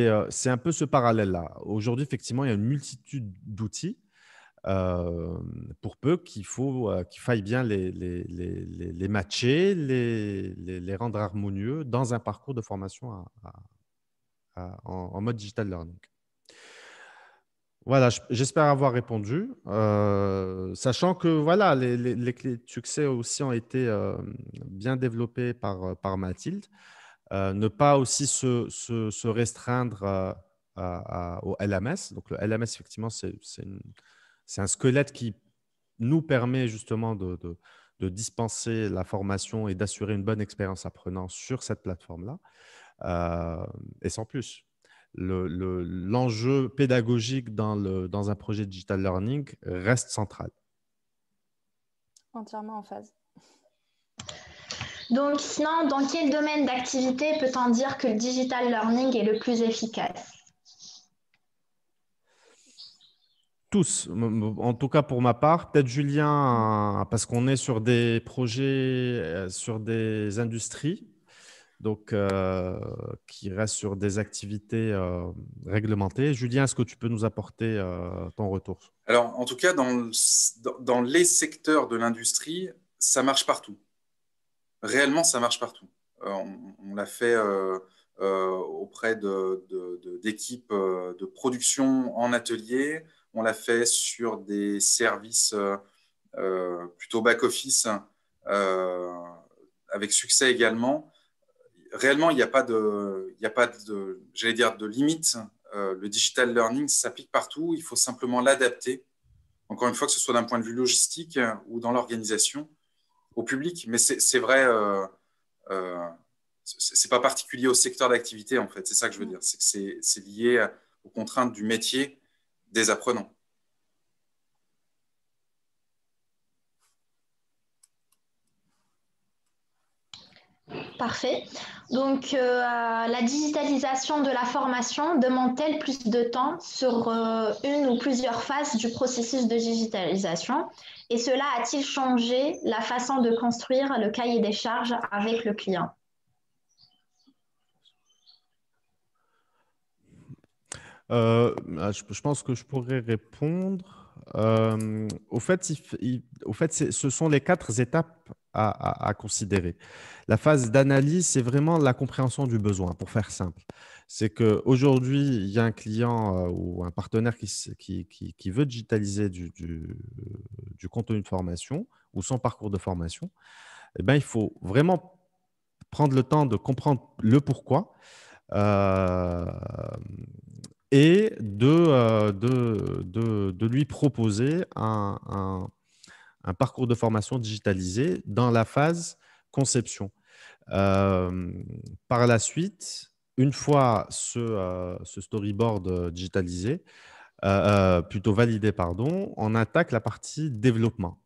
un peu ce parallèle-là. Aujourd'hui, effectivement, il y a une multitude d'outils pour peu qu'il faille bien les matcher, les rendre harmonieux dans un parcours de formation en mode digital learning. Voilà, j'espère avoir répondu, sachant que voilà, les clés de succès aussi ont été bien développées par Mathilde. Ne pas aussi se restreindre au LMS. Donc, le LMS, effectivement, c'est un squelette qui nous permet justement de dispenser la formation et d'assurer une bonne expérience apprenant sur cette plateforme-là. Et sans plus. L'enjeu pédagogique dans un projet digital learning reste central. Entièrement en phase. Donc, sinon, dans quel domaine d'activité peut-on dire que le digital learning est le plus efficace? Tous, en tout cas pour ma part. Peut-être Julien, parce qu'on est sur des projets, sur des industries, donc qui restent sur des activités réglementées. Julien, est-ce que tu peux nous apporter ton retour? Alors, en tout cas, dans les secteurs de l'industrie, ça marche partout. Réellement, ça marche partout. On l'a fait auprès d'équipes de production en atelier. On l'a fait sur des services plutôt back-office avec succès également. Réellement, il n'y a pas j'allais dire, de limite. Le digital learning s'applique partout. Il faut simplement l'adapter. Encore une fois, que ce soit d'un point de vue logistique ou dans l'organisation au public. Mais c'est vrai, c'est pas particulier au secteur d'activité, en fait. C'est ça que je veux dire. C'est que c'est lié aux contraintes du métier des apprenants. Parfait. Donc, la digitalisation de la formation demande-t-elle plus de temps sur une ou plusieurs phases du processus de digitalisation? Et cela a-t-il changé la façon de construire le cahier des charges avec le client? Je pense que je pourrais répondre. Au fait, ce sont les 4 étapes à considérer. La phase d'analyse, c'est vraiment la compréhension du besoin, pour faire simple. C'est qu'aujourd'hui, il y a un client ou un partenaire qui veut digitaliser du contenu de formation ou son parcours de formation. Eh ben, il faut vraiment prendre le temps de comprendre le pourquoi. Et de lui proposer un parcours de formation digitalisé dans la phase conception. Par la suite, une fois ce storyboard digitalisé, plutôt validé, pardon, on attaque la partie développement.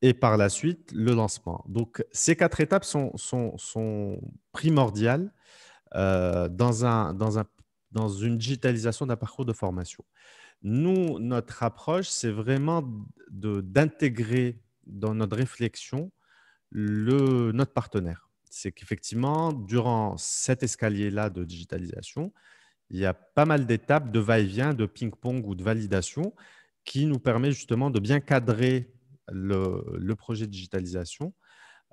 Et par la suite, le lancement. Donc, ces 4 étapes sont primordiales dans une digitalisation d'un parcours de formation. Nous, notre approche, c'est vraiment d'intégrer dans notre réflexion notre partenaire. C'est qu'effectivement, durant cet escalier-là de digitalisation, il y a pas mal d'étapes de va-et-vient, de ping-pong ou de validation qui nous permet justement de bien cadrer le projet de digitalisation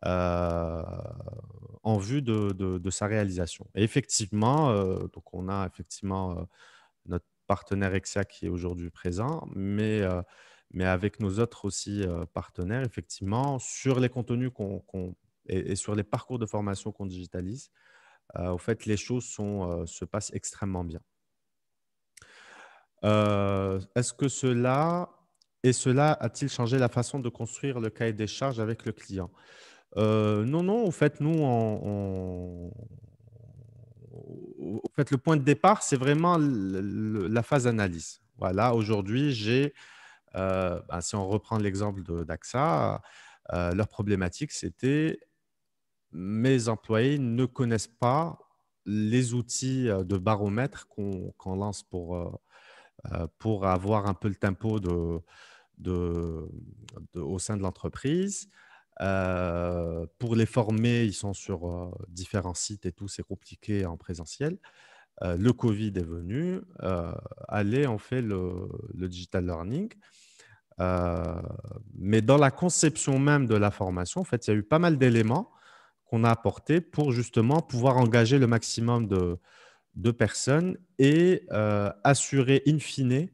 en vue de sa réalisation. Et effectivement, donc on a effectivement notre partenaire Exia qui est aujourd'hui présent, mais avec nos autres aussi partenaires, effectivement, sur les contenus et sur les parcours de formation qu'on digitalise, au fait, les choses se passent extrêmement bien. Est-ce que cela a-t-il changé la façon de construire le cahier des charges avec le client? Non, au fait, nous, en fait, le point de départ, c'est vraiment la phase analyse. Voilà, aujourd'hui, si on reprend l'exemple d'AXA, leur problématique, c'était mes employés ne connaissent pas les outils de baromètre qu'on lance pour avoir un peu le tempo au sein de l'entreprise. Pour les former, ils sont sur différents sites et tout, c'est compliqué en présentiel. Le Covid est venu. Allez, on fait le digital learning. Mais dans la conception même de la formation, en fait, il y a eu pas mal d'éléments qu'on a apportés pour justement pouvoir engager le maximum de personnes et assurer in fine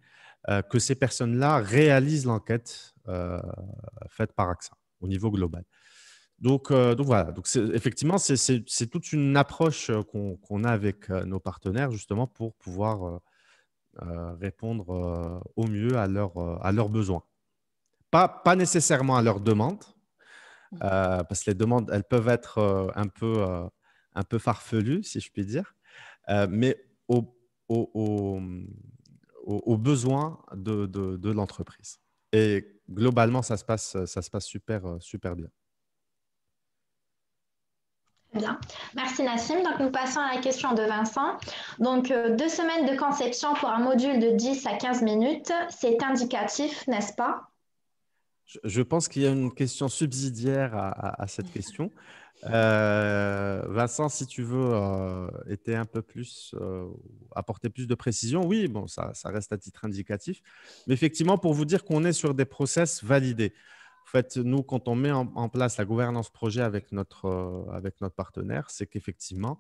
que ces personnes-là réalisent l'enquête faite par AXA au niveau global. Donc voilà, effectivement, c'est toute une approche qu'on a avec nos partenaires justement pour pouvoir répondre au mieux à leurs besoins. Pas nécessairement à leurs demandes, parce que les demandes, elles peuvent être un peu farfelues, si je puis dire, mais aux besoins de l'entreprise. Et globalement, ça se passe super bien. Bien. Merci Nassim. Donc, nous passons à la question de Vincent. Donc, 2 semaines de conception pour un module de 10 à 15 minutes, c'est indicatif, n'est-ce pas? Je pense qu'il y a une question subsidiaire à cette question. Vincent, si tu veux apporter plus de précision, oui, bon, ça reste à titre indicatif. Mais effectivement, pour vous dire qu'on est sur des process validés. En fait, nous, quand on met en place la gouvernance projet avec notre partenaire, c'est qu'effectivement,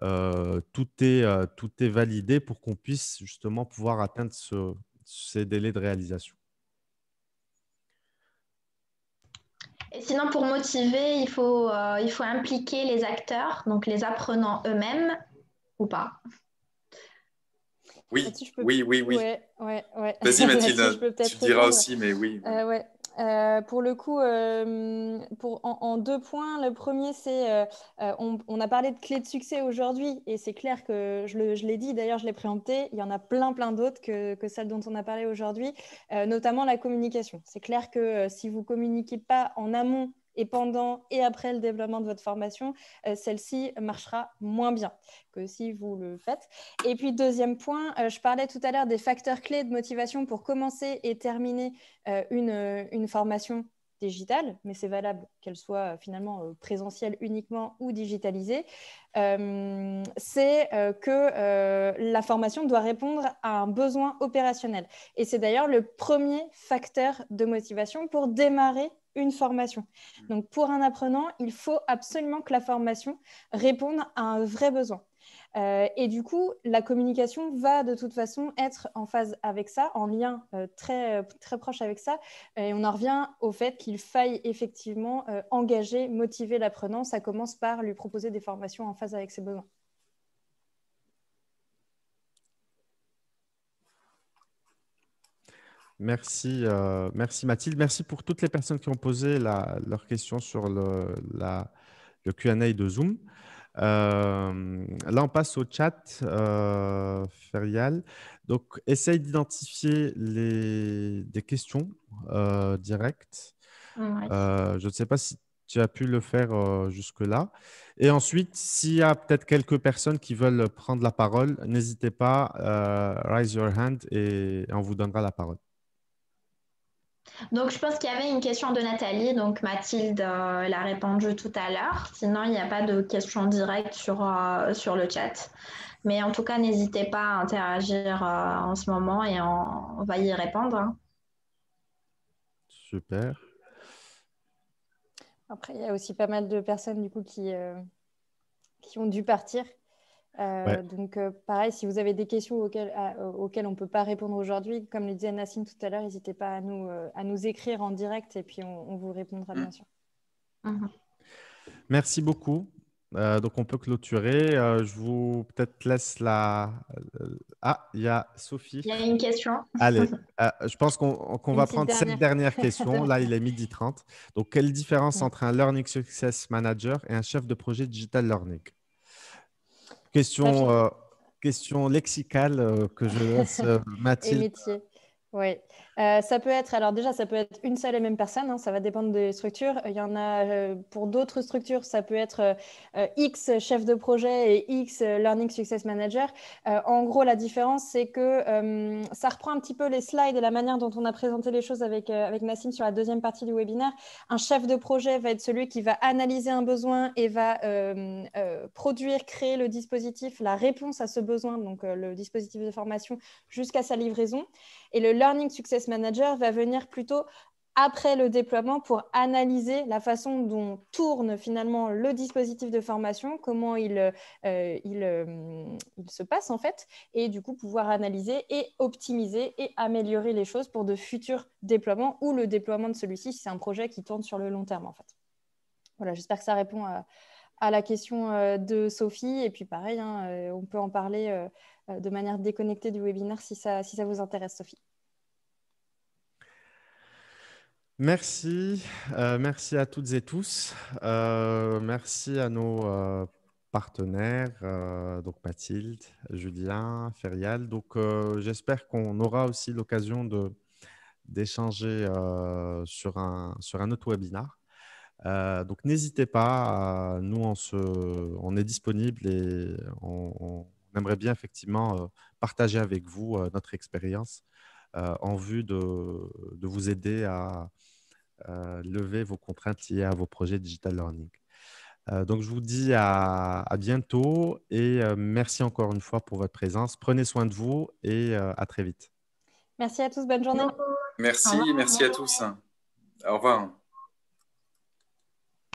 tout est validé pour qu'on puisse justement pouvoir atteindre ces délais de réalisation. Et sinon, pour motiver, il faut impliquer les acteurs, donc les apprenants eux-mêmes, ou pas? Oui, oui. Ouais. Vas-y Mathilde, tu diras aussi, mais oui. Ouais. Pour le coup, en 2 points, le premier, c'est on a parlé de clés de succès aujourd'hui et c'est clair que je l'ai dit, d'ailleurs je l'ai préempté, il y en a plein d'autres que celles dont on a parlé aujourd'hui, notamment la communication. C'est clair que si vous ne communiquez pas en amont et pendant et après le développement de votre formation, celle-ci marchera moins bien que si vous le faites. Et puis, deuxième point, je parlais tout à l'heure des facteurs clés de motivation pour commencer et terminer une formation digitale, mais c'est valable qu'elle soit finalement présentielle uniquement ou digitalisée, c'est que la formation doit répondre à un besoin opérationnel. Et c'est d'ailleurs le premier facteur de motivation pour démarrer une formation. Donc, pour un apprenant, il faut absolument que la formation réponde à un vrai besoin. Et du coup, la communication va de toute façon être en phase avec ça, en lien très proche avec ça. Et on en revient au fait qu'il faille effectivement engager, motiver l'apprenant. Ça commence par lui proposer des formations en phase avec ses besoins. Merci Mathilde. Merci pour toutes les personnes qui ont posé leurs questions sur le Q&A de Zoom. Là, on passe au chat, Ferial. Donc, essaye d'identifier des questions directes. Ouais. Je ne sais pas si tu as pu le faire jusque-là. Et ensuite, s'il y a peut-être quelques personnes qui veulent prendre la parole, n'hésitez pas, raise your hand et on vous donnera la parole. Donc, je pense qu'il y avait une question de Nathalie. Donc, Mathilde l'a répondu tout à l'heure. Sinon, il n'y a pas de question directe sur le chat. Mais en tout cas, n'hésitez pas à interagir en ce moment et on va y répondre. Hein. Super. Après, il y a aussi pas mal de personnes du coup qui ont dû partir. Ouais. Donc, pareil, si vous avez des questions auxquelles on ne peut pas répondre aujourd'hui, comme le disait Nassim tout à l'heure, n'hésitez pas à nous écrire en direct et puis on vous répondra bien sûr. Merci beaucoup. Donc, on peut clôturer. Je vous peut-être laisse Ah, il y a Sophie. Il y a une question. Allez, je pense qu'on va prendre cette dernière question. Là, il est 12h30. Donc, quelle différence entre un Learning Success Manager et un chef de projet Digital Learning? Question question lexicale que je laisse Et Mathilde. métier. Oui. Ça peut être, alors déjà, ça peut être une seule et même personne, hein, ça va dépendre des structures. Il y en a pour d'autres structures, ça peut être X chef de projet et X Learning Success Manager. En gros, la différence, c'est que ça reprend un petit peu les slides et la manière dont on a présenté les choses avec Nassim sur la deuxième partie du webinaire. Un chef de projet va être celui qui va analyser un besoin et va produire, créer le dispositif, la réponse à ce besoin, donc le dispositif de formation jusqu'à sa livraison. Et le Learning Success Manager va venir plutôt après le déploiement pour analyser la façon dont tourne finalement le dispositif de formation, comment il se passe en fait, et du coup pouvoir analyser et optimiser et améliorer les choses pour de futurs déploiements ou le déploiement de celui-ci si c'est un projet qui tourne sur le long terme en fait. Voilà, j'espère que ça répond à la question de Sophie. Et puis pareil, hein, on peut en parler de manière déconnectée du webinaire si ça vous intéresse, Sophie. Merci, merci à toutes et tous. Merci à nos partenaires, donc Mathilde, Julien, Ferial. Donc, j'espère qu'on aura aussi l'occasion d'échanger sur un autre webinaire. Donc, n'hésitez pas. Nous, on est disponible et on aimerait bien effectivement partager avec vous notre expérience en vue de vous aider à lever vos contraintes liées à vos projets digital learning. Donc, je vous dis à bientôt et merci encore une fois pour votre présence. Prenez soin de vous et à très vite. Merci à tous, bonne journée. Merci à tous. Au revoir.